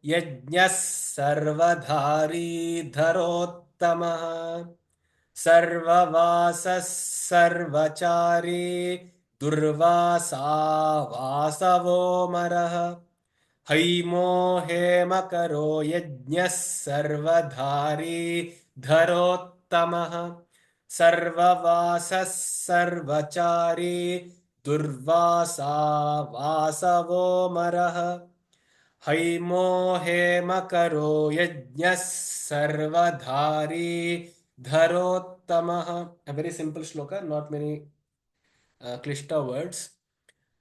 यज्ञः सर्वधारी धरोत्तमः सर्ववासः सर्वचारी दुर्वासा वासवोमरः हैमो हेमकरो यज्ञः सर्वधारी धरोत्तमः सर्ववासः सर्वचारी दुर्वासा वासवोमरः हैमो हेमकरो यज्ञः सर्वधारी धरोत्तमः. A very simple shloka, not many klishta words.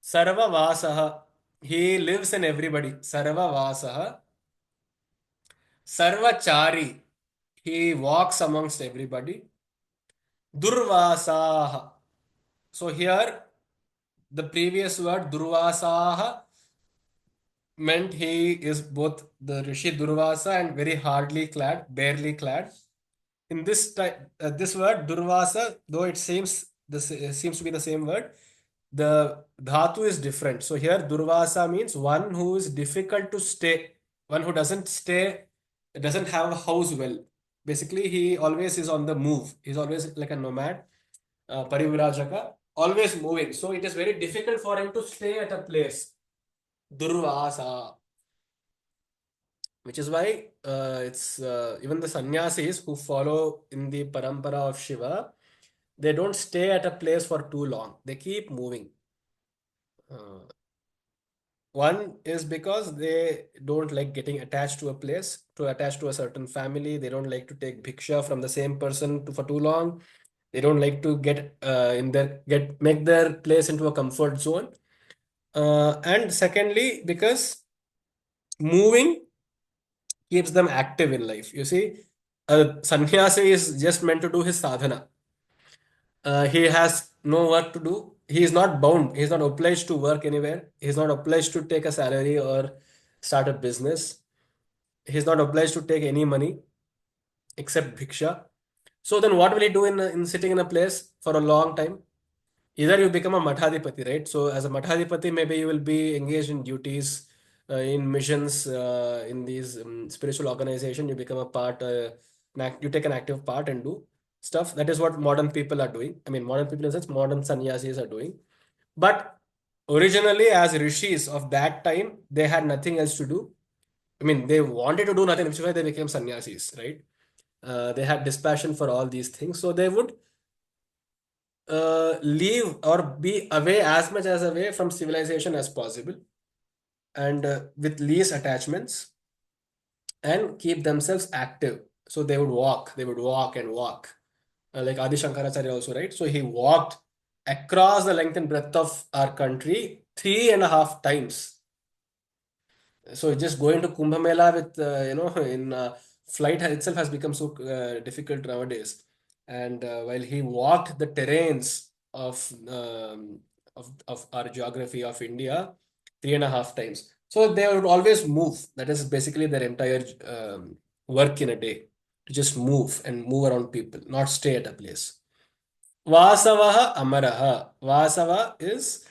Sarvavasaha, he lives in everybody. Sarvavasaha. Sarvachari, he walks amongst everybody. Durvasaha. So here, the previous word Durvasaha meant he is both the Rishi Durvasa and very hardly clad, barely clad. In this word Durvasa, though it seems to be the same word, the dhatu is different. So here Durvasa means one who is difficult to stay, one who doesn't stay, doesn't have a house well. Basically, he always is on the move. He's always like a nomad, parivrajaka, always moving. So it is very difficult for him to stay at a place. Durvasa, which is why it's even the sannyasis who follow in the parampara of Shiva, they don't stay at a place for too long. They keep moving. Uh, One is because they don't like getting attached to a place, to attach to a certain family. They don't like to take bhiksha from the same person for too long. They don't like to get make their place into a comfort zone. And secondly, because moving keeps them active in life. You see, a sannyasi is just meant to do his sadhana. He has no work to do. He is not bound. He is not obliged to work anywhere. He is not obliged to take a salary or start a business. He is not obliged to take any money except bhiksha. So then what will he do in sitting in a place for a long time? Either you become a Mathadipati, right? So as a Mathadipati, maybe you will be engaged in duties, in missions, in these spiritual organization. You become a part, you take an active part and do stuff. That is what modern people are doing. I mean, modern people in the sense, modern sannyasis are doing. But originally, as rishis of that time, they had nothing else to do. I mean, they wanted to do nothing, which is why they became sannyasis, right? They had dispassion for all these things. So they would leave or be away as much as away from civilization as possible and with least attachments and keep themselves active. So they would walk and walk. Like Adi Shankaracharya also, right? So he walked across the length and breadth of our country 3.5 times. So just going to Kumbh Mela with in flight itself has become so difficult nowadays. And while he walked the terrains of our geography of India 3.5 times, so they would always move. That is basically their entire work in a day, to just move and move around people, not stay at a place. Vasavaha Amaraha. Vasava is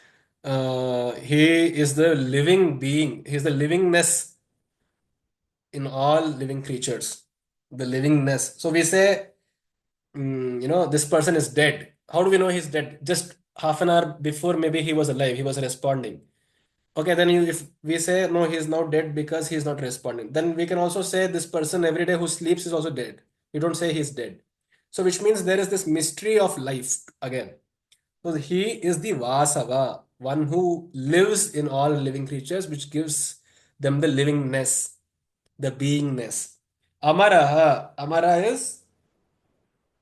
he is the living being. He is the livingness in all living creatures. The livingness. So we say, this person is dead. How do we know he's dead? Just half an hour before, maybe he was alive. He was responding. Okay, then if we say no, he's now dead because he's not responding, then we can also say this person every day who sleeps is also dead. We don't say he's dead. So which means there is this mystery of life again. So he is the Vasava, one who lives in all living creatures, which gives them the livingness, the beingness. Amara, Amara is,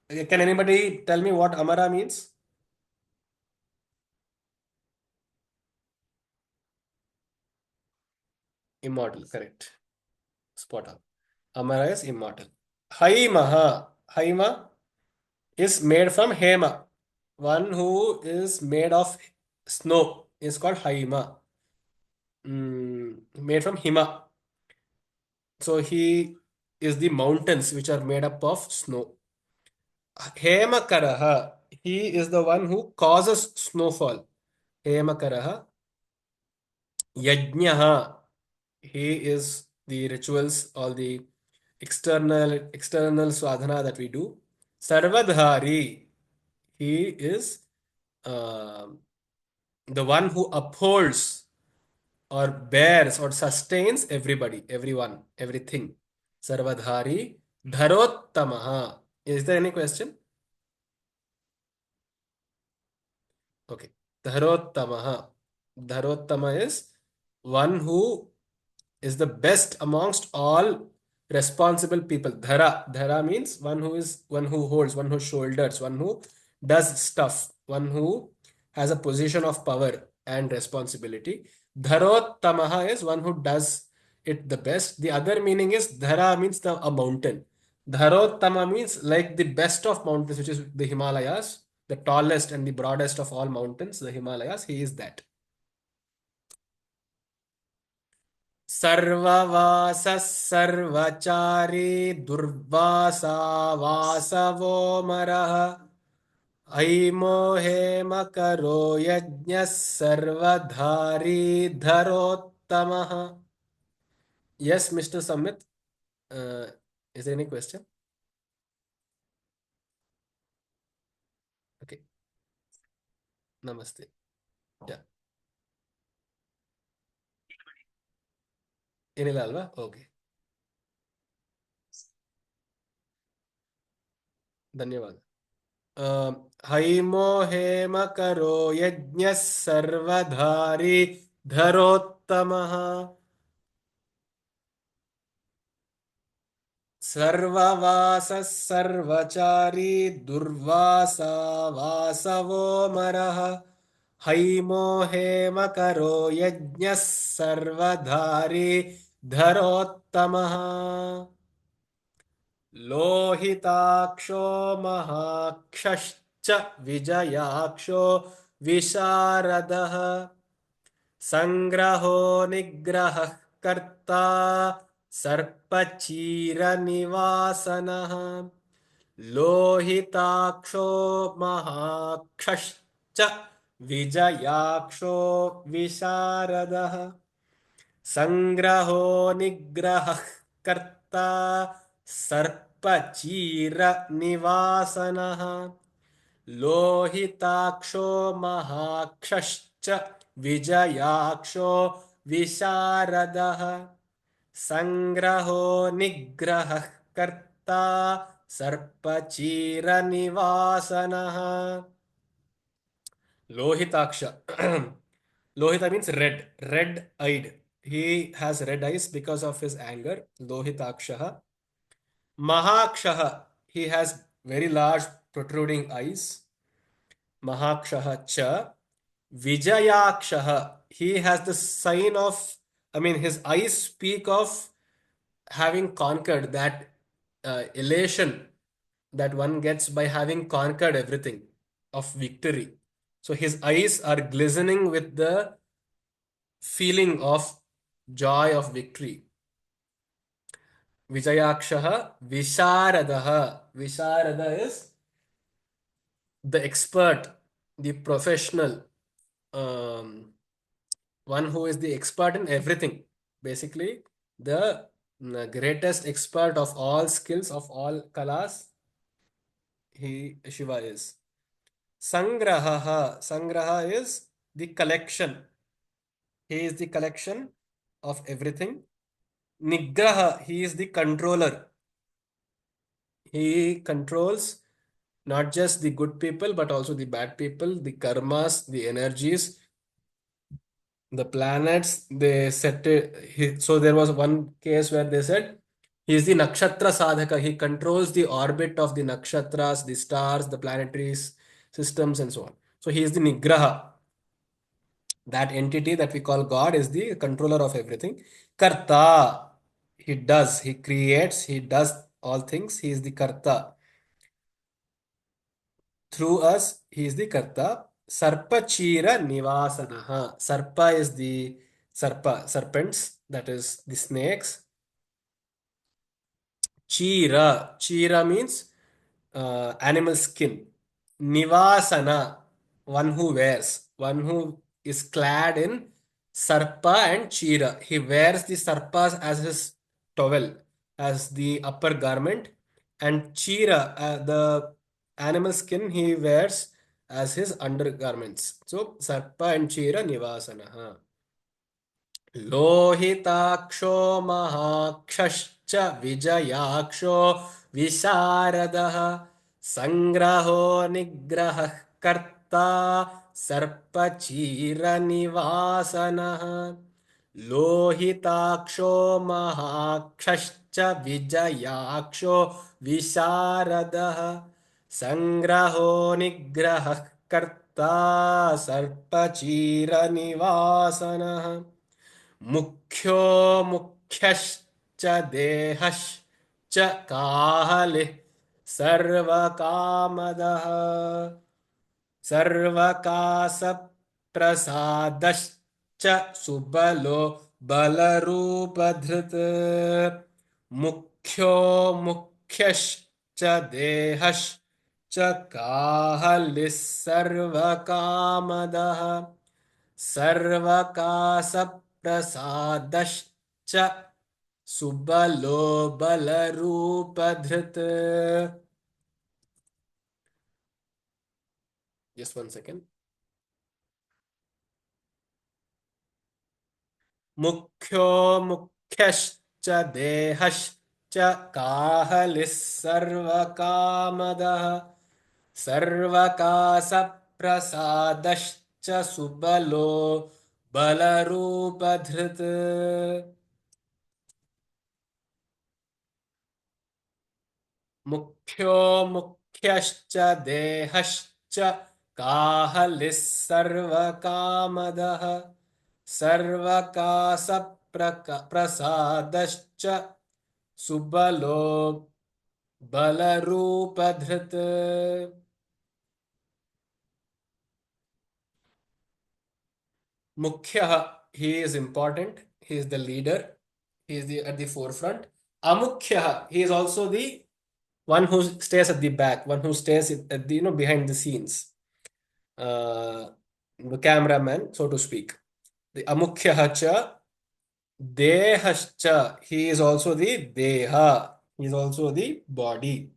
can anybody tell me what Amara means? Immortal, correct. Spot on. Amara is immortal. Haimaha, Haima is made from Hema. One who is made of snow is called Haima. Made from Hima. So he is the mountains which are made up of snow. Hemakaraha, he is the one who causes snowfall. Hemakaraha. Yajnaha, he is the rituals, all the external sadhana that we do. Sarvadhari, he is um the one who upholds or bears or sustains everybody, everyone, everything. Sarvadhari, Dharottamaha. Is there any question? Okay. Dharottamaha. Dharottama is one who is the best amongst all responsible people. Dhara means one who holds, one who shoulders, one who does stuff, one who has a position of power and responsibility. Dharottamaha is one who does it the best. The other meaning is Dhara means a mountain. Dharottama means like the best of mountains, which is the Himalayas, the tallest and the broadest of all mountains, the Himalayas. He is that. सर्ववासः सर्वचारी Durvasa वासवो मरः ऐमो हेमकरो यज्ञः सर्वधारी धरोत्तमः. Yes, Mr. Samit. Is there any question? Okay. Namaste. Yeah. ಏನಿಲ್ಲ ಅಲ್ವಾ? Okay. ಧನ್ಯವಾದ. हैमो हेमकरो यज्ञः सर्वधारी धरोत्तमः सर्ववासः सर्वचारी दुर्वासा वासवो मरः हैमो हेमकरो यज्ञः सर्वधारी धरोत्तमः लोहिताक्षो महाक्षश्च विजयाक्षो विशारदः संग्रहो निग्रहः कर्ता सर्पचीरनिवासनः लोहिताक्षो महाक्षश्च विजयाक्षो विशारदः संग्रहो निग्रहः कर्ता सर्पचीरनिवासनः लोहिताक्षो महाक्षश्च विजयाक्षो विशारदः संग्रहो निग्रहः कर्ता सर्पचीरनिवासनः. Lohitaksha. Lohita means red, red-eyed. He has red eyes because of his anger. Lohitaksha. Mahakshaha. He has very large protruding eyes. Mahakshaha cha. Vijayakshaha. He has the sign of I mean, his eyes speak of having conquered that elation that one gets by having conquered everything of victory. So his eyes are glistening with the feeling of joy of victory. Vijayakshaha Visharadaha. Visharada is the expert, the professional, um, one who is the expert in everything. Basically, the greatest expert of all skills, of all kalas, Shiva is. Sangraha. Sangraha is the collection. He is the collection of everything. Nigraha. He is the controller. He controls not just the good people, but also the bad people, the karmas, the energies, the planets. They set it. So there was one case where they said he is the nakshatra sadhaka. He controls the orbit of the nakshatras, the stars, the planetary systems, and so on. So he is the nigraha. That entity that we call God is the controller of everything. Karta. He does. He creates. He does all things. He is the karta. Through us, he is the Karta. Sarpa Chira Nivasanaha. Sarpa is the serpents, that is the snakes. Chira means animal skin. Nivasana, one who wears, one who is clad in sarpa and chira. He wears the sarpas as his towel, as the upper garment, and chira, the animal skin, he wears as his undergarments. So sarpa and chira nivasana. लोहिताक्षो महाक्षश्च विजयाक्षो विशारदः संग्रहो निग्रहः कर्ता सर्पचीरनिवासनः लोहिताक्षो महाक्षश्च विजयाक्षो विशारदः संग्रहो निग्रहः कर्ता सर्पचीरनिवासनः मुख्यो मुख्यश्च देहश्च काहलिः सर्वकामदः सर्वकासप्रसादश्च सुबलो बलरूपधृत् मुख्यो मुख्यश्च देहश्च काहलिः सर्वकामदः सर्वकासप्रसादश्च सुबलो बलरूपधृत्. Just one second. मुख्यो मुख्यश्च देहश्च काहलिः सर्वकामदः सर्वकासप्रसादश्च सुबलो बलरूपधृत्. मुख्यो मुख्यश्च देहश्च काहलिः सर्वकामदः सर्वकासप्रसादश्च सुबलो बलरूपधृत्. Mukhya, he is important. He is the leader. He is at the forefront. Amukhya, he is also the one who stays at the back, one who stays at the, behind the scenes. The cameraman, so to speak. The amukhya cha dehascha, he is also the deha. He is also the body.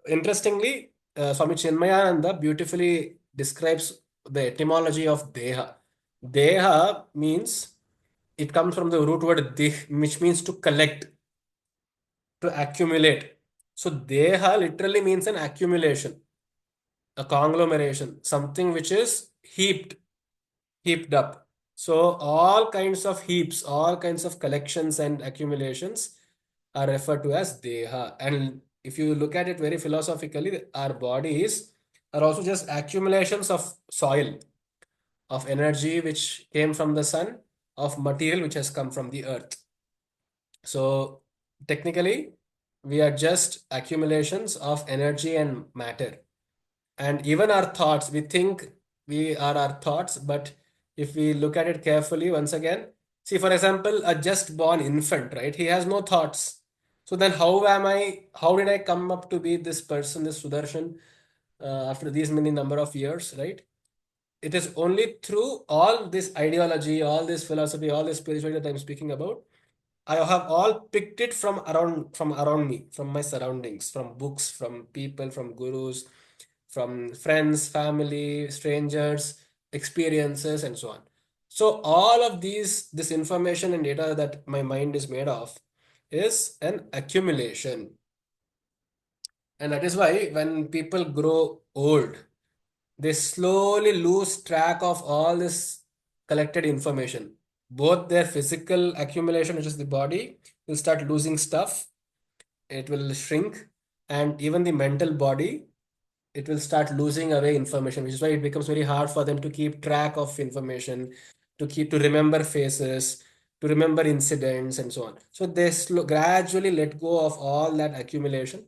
Interestingly, Swami Chinmayananda beautifully describes the etymology of deha. Deha means, it comes from the root word dih, which means to collect, to accumulate. So deha literally means an accumulation, a conglomeration, something which is heaped up. So all kinds of heaps, all kinds of collections and accumulations are referred to as deha. And if you look at it very philosophically, our bodies are also just accumulations of soil, of energy which came from the sun, of material which has come from the earth. So technically, we are just accumulations of energy and matter. And even our thoughts, we think we are our thoughts, but if we look at it carefully, once again, see, for example, a just born infant, right? He has no thoughts. So then how did I come up to be this person, this Sudarshan, after these many number of years, right? It is only through all this ideology, all this philosophy, all this spirituality that I'm speaking about. I have all picked it from around me, from my surroundings, from books, from people, from gurus, from friends, family, strangers, experiences, and so on. So all of this information and data that my mind is made of is an accumulation. And that is why when people grow old, they slowly lose track of all this collected information. Both their physical accumulation, which is the body, will start losing stuff, it will shrink, and even the mental body, it will start losing away information, which is why it becomes very hard for them to keep track of information, to remember faces, to remember incidents, and so on. So they gradually let go of all that accumulation,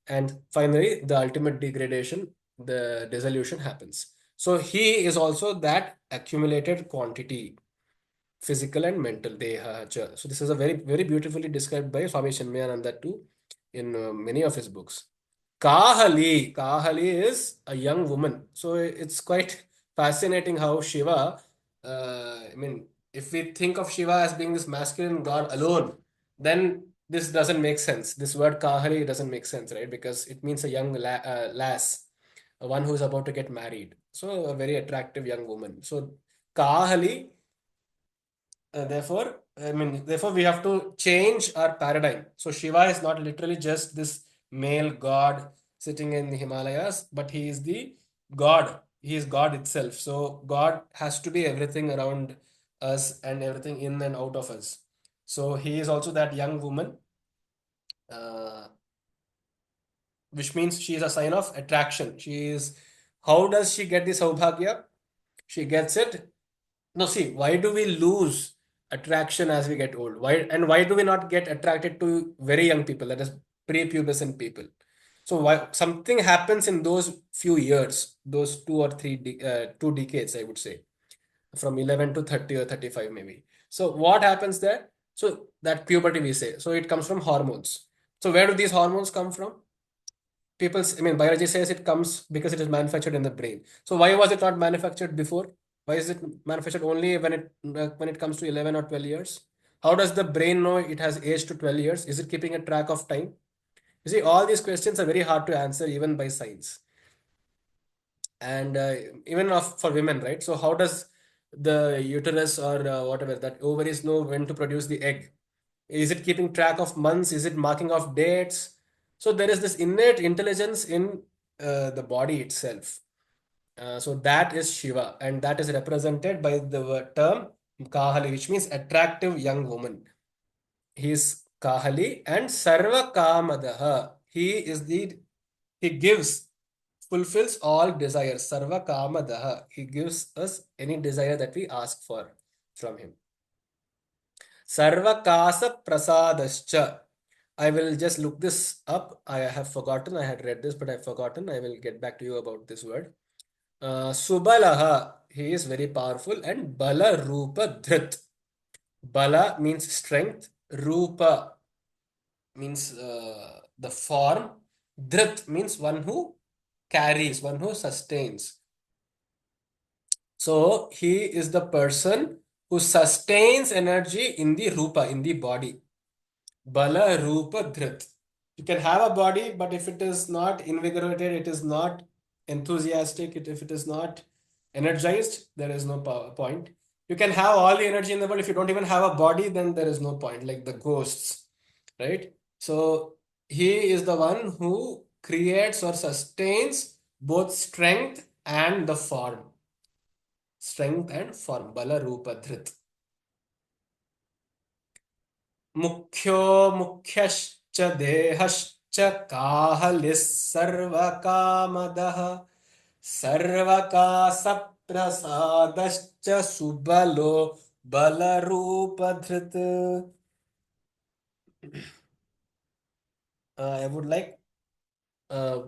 and finally the ultimate degradation, the dissolution happens. So he is also that accumulated quantity, physical and mental deha cha. So this is a very beautifully described by Swami Chinmayananda too in many of his books. Kahali is a young woman. So it's quite fascinating how Shiva, I mean, if we think of Shiva as being this masculine god alone, then this doesn't make sense. This word Kahali doesn't make sense, right? Because it means a young lass, one who is about to get married. So a very attractive young woman. So Kahali, therefore, we have to change our paradigm. So Shiva is not literally just this male god sitting in the Himalayas, but he is the God. He is God itself. So God has to be everything around us and everything in and out of us. So he is also that young woman, uh, which means she is a sign of attraction. She is, how does she get this Saubhagya? She gets it. No, see, why do we lose attraction as we get old? Why do we not get attracted to very young people, that is prepubescent people? So why something happens in those few years, those 2 decades, I would say, from 11 to 30 or 35 maybe. So what happens there? So that puberty we say. So it comes from hormones. So where do these hormones come from? Biology says it comes because it is manufactured in the brain. So why was it not manufactured before? Why is it manufactured only when it comes to 11 or 12 years? How does the brain know it has aged to 12 years? Is it keeping a track of time? You see, all these questions are very hard to answer even by science, and even for women, right? So how does the uterus or whatever that ovaries know when to produce the egg? Is it keeping track of months? Is it marking off dates? So there is this innate intelligence in the body itself. So that is Shiva, and that is represented by the term Kahali, which means attractive young woman. He is Kahali and Sarva Kamadaha. He gives, fulfills all desires. Sarva Kamadaha. He gives us any desire that we ask for from him. Sarvakasa prasadascha. I will just look this up. I have forgotten. I had read this, but I've forgotten. I will get back to you about this word. Subalaha. He is very powerful. And Bala Rupa Dhrit. Bala means strength. Rupa means the form. Dhrit means one who carries, one who sustains. So he is the person who sustains energy in the Rupa, in the body. Bala Rupa Dhrit. You can have a body, but if it is not invigorated, it is not enthusiastic, if it is not energized, there is no point. You can have all the energy in the world. If you don't even have a body, then there is no point, like the ghosts, right? So he is the one who creates or sustains both strength and the form. Strength and form. Bala Rupa Dhrit. मुख्यो मुख्यश्च देहश्च काहलिः सर्वकामदः सर्वकासप्रसादश्च सुबलो Balaroopadhrit. I would like uh,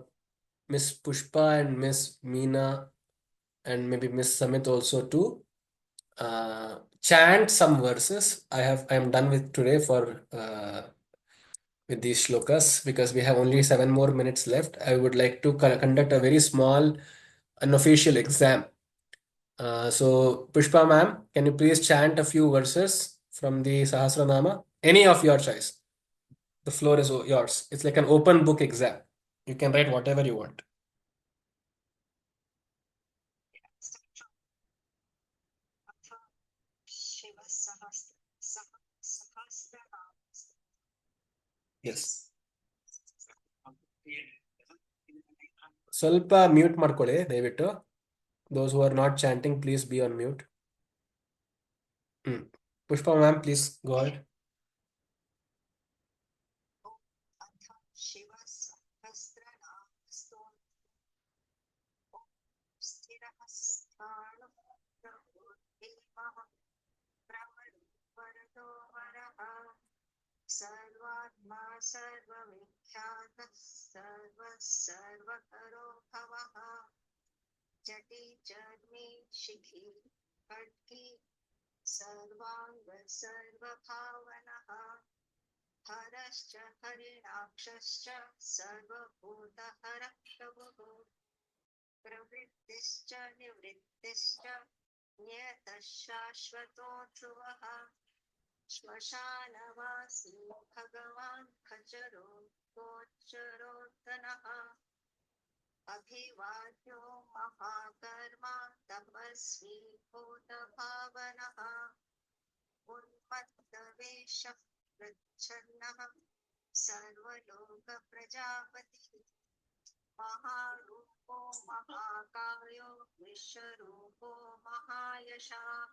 Miss Pushpa and Miss Meena and maybe Miss Samit also to chant some verses. I am done with today for with these shlokas because we have only 7 more minutes left. I would like to conduct a very small unofficial exam. So Pushpa ma'am, can you please chant a few verses from the Sahasranama? Any of your choice. The floor is yours. It's like an open book exam. You can write whatever you want. Shiva sahasranama. Yes. ಸ್ವಲ್ಪ mute ಮಾಡ್ಕೊಳ್ಳಿ ದಯವಿಟ್ಟು. Those who are not chanting, please be on mute. Pushpa ma'am, please go ahead. अथ शिव सहस्रनामस्तोत्रम् स्थिरः स्थाणुः प्रभुर्देवः प्रवरो वरः सर्वात्मा सर्वविख्यातः सर्वकरो भवः जटि जन्मे शिखी खड्गी सर्वांग सर्वभावनः हरश्च हरिणाक्षश्च सर्वभूतहरः प्रभुः प्रवृत्तिश्च निवृत्तिश्च नियतः शाश्वतो ध्रुवः श्मशानवासी भगवान् खचरो गोचरोत्तनः अभिवाद्यो महाकर्मा तपस्वी भूतभावनः उन्मत्तवेषः प्रच्छन्नः सर्वलोकप्रजापतिः महारूपो महाकायो विश्वरूपो महायशाः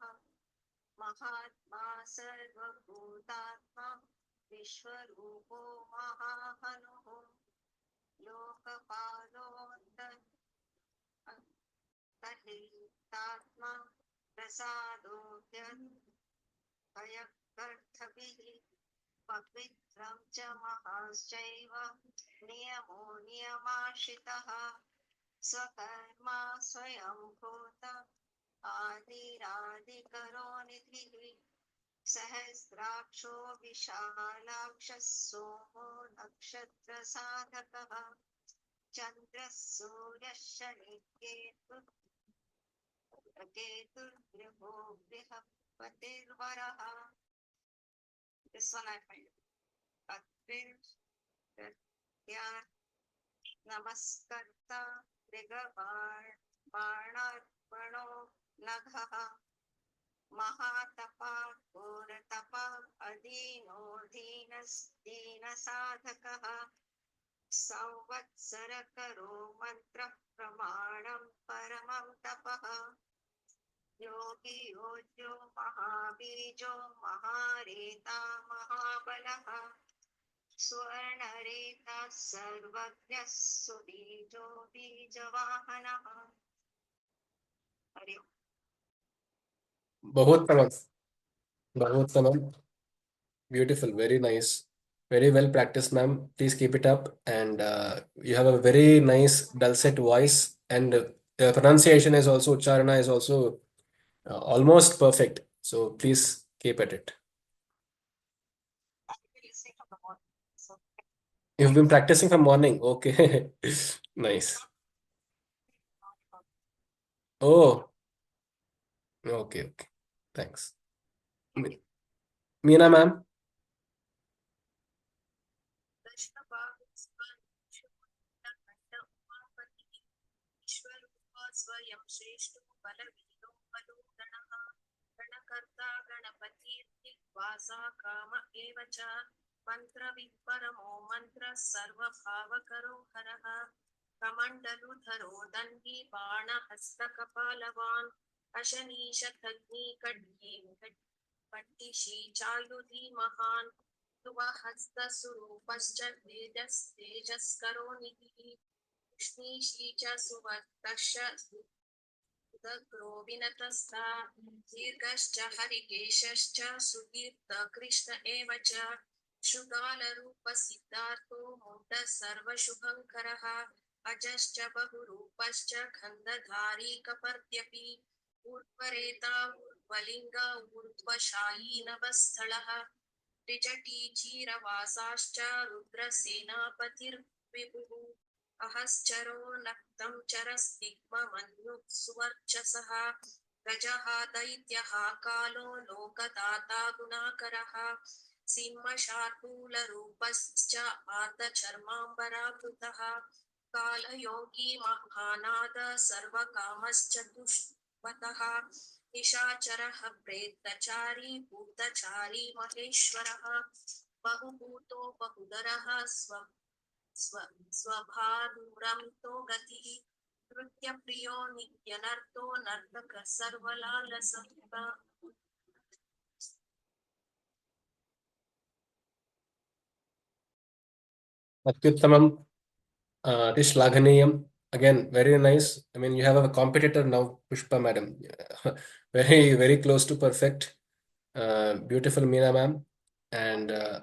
महात्मा सर्वभूतात्मा विश्वरूपो महाहनुः लोकपालोत्तहितात्मा प्रसादोऽभयगर्थभिः पवित्रं च महाश्चैव नियमो नियमाश्रितः स्वकर्मा स्वयं भूत आदिरादिकरो निधिः सहस्राक्षो विशालाक्षः सोमो नक्षत्रसाधकः चन्द्रः सूर्यः शनिकेतुर्ग्रहो बृहस्पतिर्वरः. This one I find अत्रिर्या नमस्कर्ता ऋगबाणार्पणो नघः महातपा घोरतपा अदीनो दीनसाधकः संवत्सरकरो मन्त्रः प्रमाणं परमं तपः योगी योज्यो महाबीजो महारेता महाबलः स्वर्णरेता सर्वज्ञः सुबीजो बीजवाहनः. हरि ओम्. Bahuttamam. Bahuttamam. Beautiful. Very nice. Very well practiced, ma'am. Please keep it up. And you have a very nice dulcet voice. And the pronunciation is also, Ucharana is also almost perfect. So please keep at it. You've been practicing from morning. Okay. Nice. Oh, okay, okay. Thanks. Meena, ma'am. स्वयं श्रेष्ठो बलवीरो बलोदनः गणकर्ता गणपतिर्दिग्वासा काम एव च मन्त्रविपरमो मन्त्रः सर्वभावकरो हरः कमण्डलुधरो दण्डी बाणहस्तकपालवान् अशनीशखग्नी खड्गी पट्टिशी चायुधी महान् ध्रुवहस्तस्वरूपश्च तेजस्करो निधिः कृष्णीशी च सुवर्तश्च उदग्रो विनतस्था दीर्घश्च हरिकेशश्च सुदीर्घ कृष्ण एव च शुगालरूपसिद्धार्थो मूढः सर्वशुभङ्करः अजश्च बहुरूपश्च खण्डधारी कपर्द्यपि ऊर्ध्वरेता ऊर्ध्वलिङ्ग ऊर्ध्वशायी नभस्थलः त्रिजटी चीरवासाश्च रुद्रसेनापतिर्विभुः अहश्चरो नक्तं चरस्तिग्ममन्युः सुवर्चसः गजः दैत्यः कालो लोकदाता गुणाकरः सिंहशार्दूलरूपश्च आर्धचर्माम्बरावृतः कालयोगी महानाद सर्वकामश्च दुष्पतः निशाचरः प्रेतचारी भूतचारी महेश्वरः बहुभूतो बहुधरः स्वभानुरमितो गतिः नृत्यप्रियो नित्यनर्तो नर्तकः सर्वलालसः Atyuttamam, it is Shlaganiyam. Again, very nice. I mean, you have a competitor now, Pushpa madam. Very, very close to perfect. Beautiful Meena ma'am. And uh,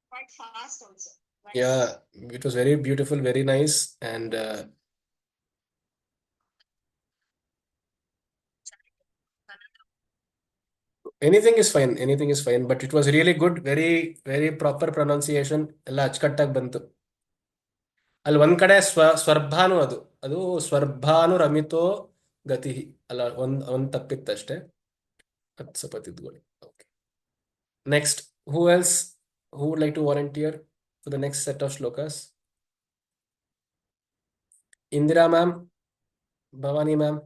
quite fast also. yeah, it was very beautiful, very nice. And anything is fine. But it was really good, very, very proper pronunciation. ಎಲ್ಲ ಅಚ್ಚುಕಟ್ಟಾಗಿ ಬಂತು. ಅಲ್ಲಿ ಒಂದ್ ಕಡೆ ಸ್ವರ್ಭಾನು ಅದು ಸ್ವರ್ಭಾನು ರಮಿತೋ ಗತಿ ಅಲ್ಲ, ಒಂದ್ ತಪ್ಪಿತ್ತಷ್ಟೇ. ಅದು ಸ್ವಲ್ಪ ತಿದ್ದುಕೊಳ್ಳಿ. Okay, next, who else who would like to volunteer for the next set of shlokas? Indira ma'am, Bhavani ma'am,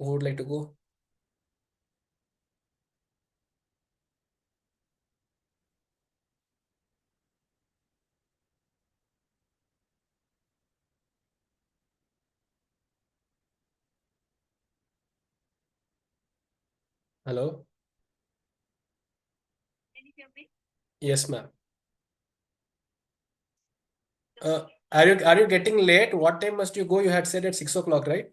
who would like to go? Hello, Can you hear me? Yes ma'am. Are you getting late? What time must you go? You had said at 6 o'clock, right?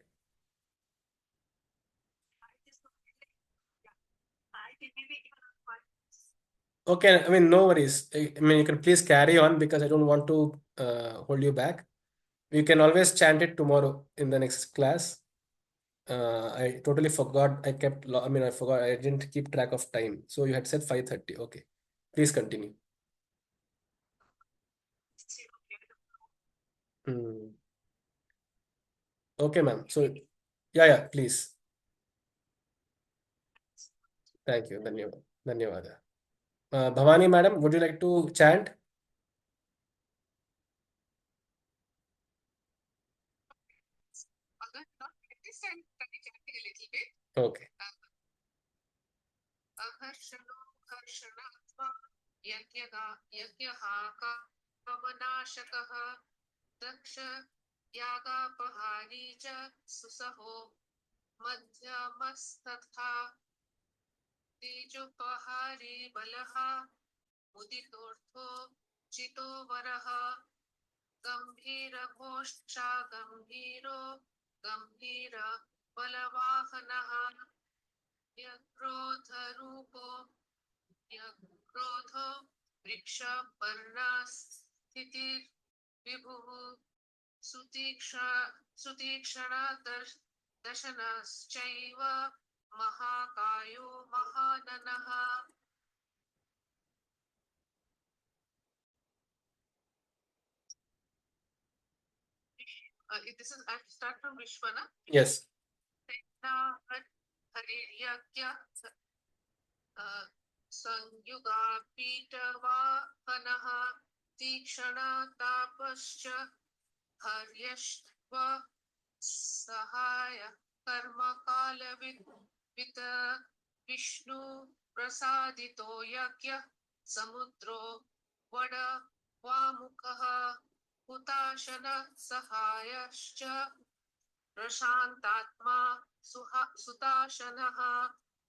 I can maybe even on five. Okay, I mean, no worries. I mean, you can please carry on because I don't want to hold you back. We can always chant it tomorrow in the next class. I totally forgot. I mean, I forgot. I didn't keep track of time. So you had said 5:30. Okay. Please continue. Hmm. Okay, ma'am. So, yeah, please. Thank you. Dhanyavad. Dhanyavad. Bhavani, madam, would you like to chant? Although not at this time, can we chanting a little bit? Okay. अहर्षणो हर्षणात्मा यज्ञः कामनाशकः दक्ष यागापहारी च सुसहो मध्यमस्तथा तेजोपहारी बलः मुदितोऽर्थो जितो वरः गम्भीरघोषा गम्भीरो गम्भीर बलवाहनः यक्रोधरूपो यक्रोधो वृक्षपर्णस्थितिर्विभुः सुतीक्ष्णदर्शनश्चैव महाकायो महाननः. This is, I have to start from Vishwana. Yes. हरिर्यज्ञ संयुगापीठवाहनः तीक्ष्णतापश्च Haryashva सहाय कर्मकालवित् विष्णु प्रसादितो यज्ञ समुद्रो वड वामुखः हुताशन सहायश्च प्रशान्तात्मा सुताशनः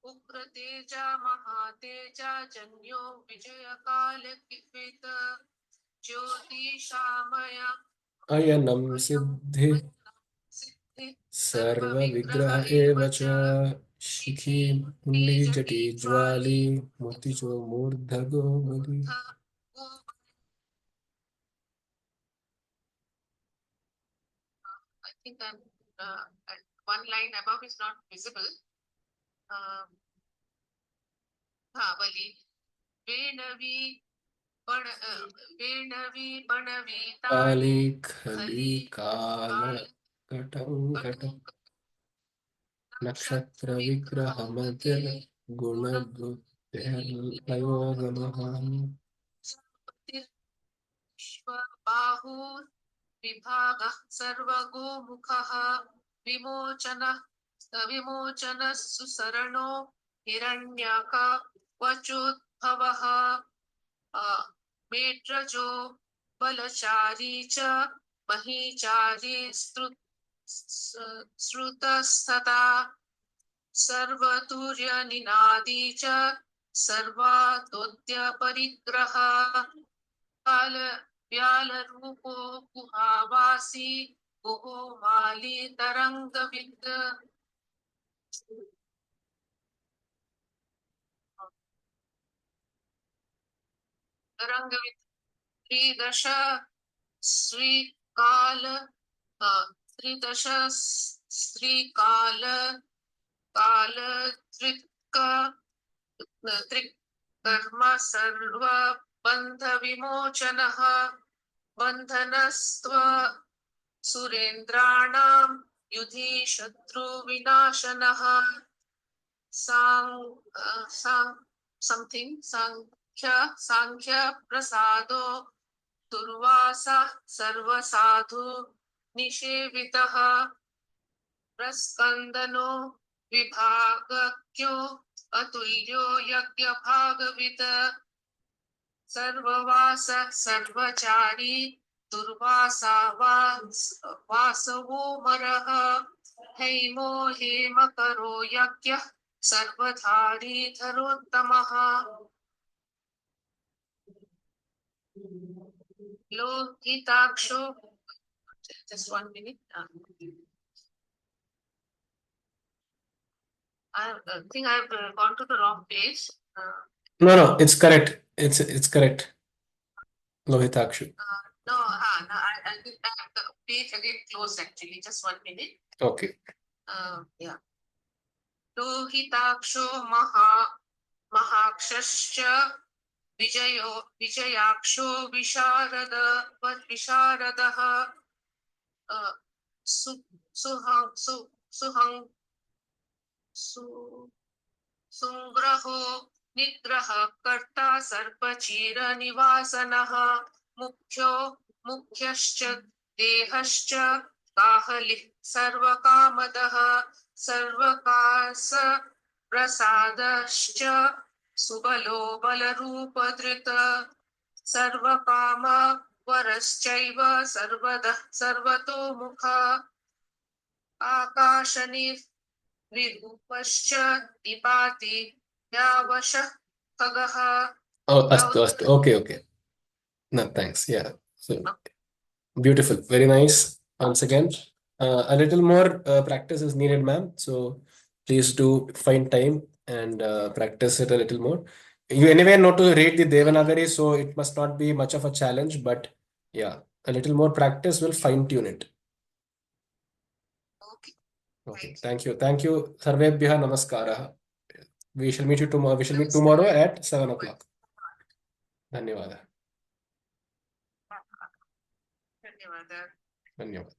उग्रतेजा महातेजा जन्यो विजयकालकित ज्योतिषामय अयनं सिद्धि सिद्धि सर्वविग्रह सर्वविग्रह एव एव च च शिखी शिखी मुण्डी जटी जटी ज्वाली ज्वाली मोतिचो मूर्धगो बलि I think one line above is not visible. Bali. वेणवी पण वेणवी पणवी ताली काली खली खली काल काल घटं घट कटु नक्षत्र नक्षत्र विग्रहमति विग्रहमते गुण गुणबुद्धिर्लयो गमः बाहुर् विभागः सर्वगोमुखः विमोचनः विमोचनः सुसरणो हिरण्याका वचोद्भवः मेट्रजो बलचारी च महीचारी श्रुतस्तथा सर्वतुर्यनिनादी च सर्वातोद्य परिग्रह काल व्यालरूपो गुहावासी गुहो माली तरंगविद तरंगविद त्रिदश श्रीकाल त्रिदश श्रीकाल काल त्रिक त्रिकर्म सर्व बंध विमोचनः बंधनस्त्व सुरेन्द्राणां युधि शत्रु विनाशनः something सांख्य प्रसादो दुर्वासा सर्वसाधु निषेवितः प्रस्कंदनो विभागज्ञो अतुल्यो यज्ञभागविद सर्ववास सर्वचारी दुर्वासा वासवो मरः हैमो हेमकरो यज्ञः सर्वधारी धरोत्तमः लोहिताक्षो just 1 minute. I think I've gone to the wrong page. No, it's correct. It's correct. Lohitakshu. No, I think I have the page again closed actually. Just 1 minute. Okay. Yeah. लोहिताक्षो महाक्षश्च विजयाक्षो विशारदः सुग्रहो निग्रह कर्ता सर्पचीर निवासनः मुख्यश्च देहश्च काहलिः सर्वकामदः सर्वकास प्रसादश्च सुबलो बलरूपधृत सर्वकाम वरश्चैव सर्वतः सर्वतोमुख आकाशनिर्विरूपश्च निपाति यावशः खगः Oh, astu. Okay. No, thanks. Yeah. So beautiful. Very nice. Once again, a little more practice is needed, ma'am. So please do find time and practice it a little more. You anyway know to read the Devanagari, so it must not be much of a challenge, but yeah, a little more practice will fine tune it. Okay. Thank you. Sarvebhyah namaskaraha. We shall meet tomorrow. We shall meet tomorrow at 7 o'clock. धन्यवाद. धन्यवाद. धन्यवाद.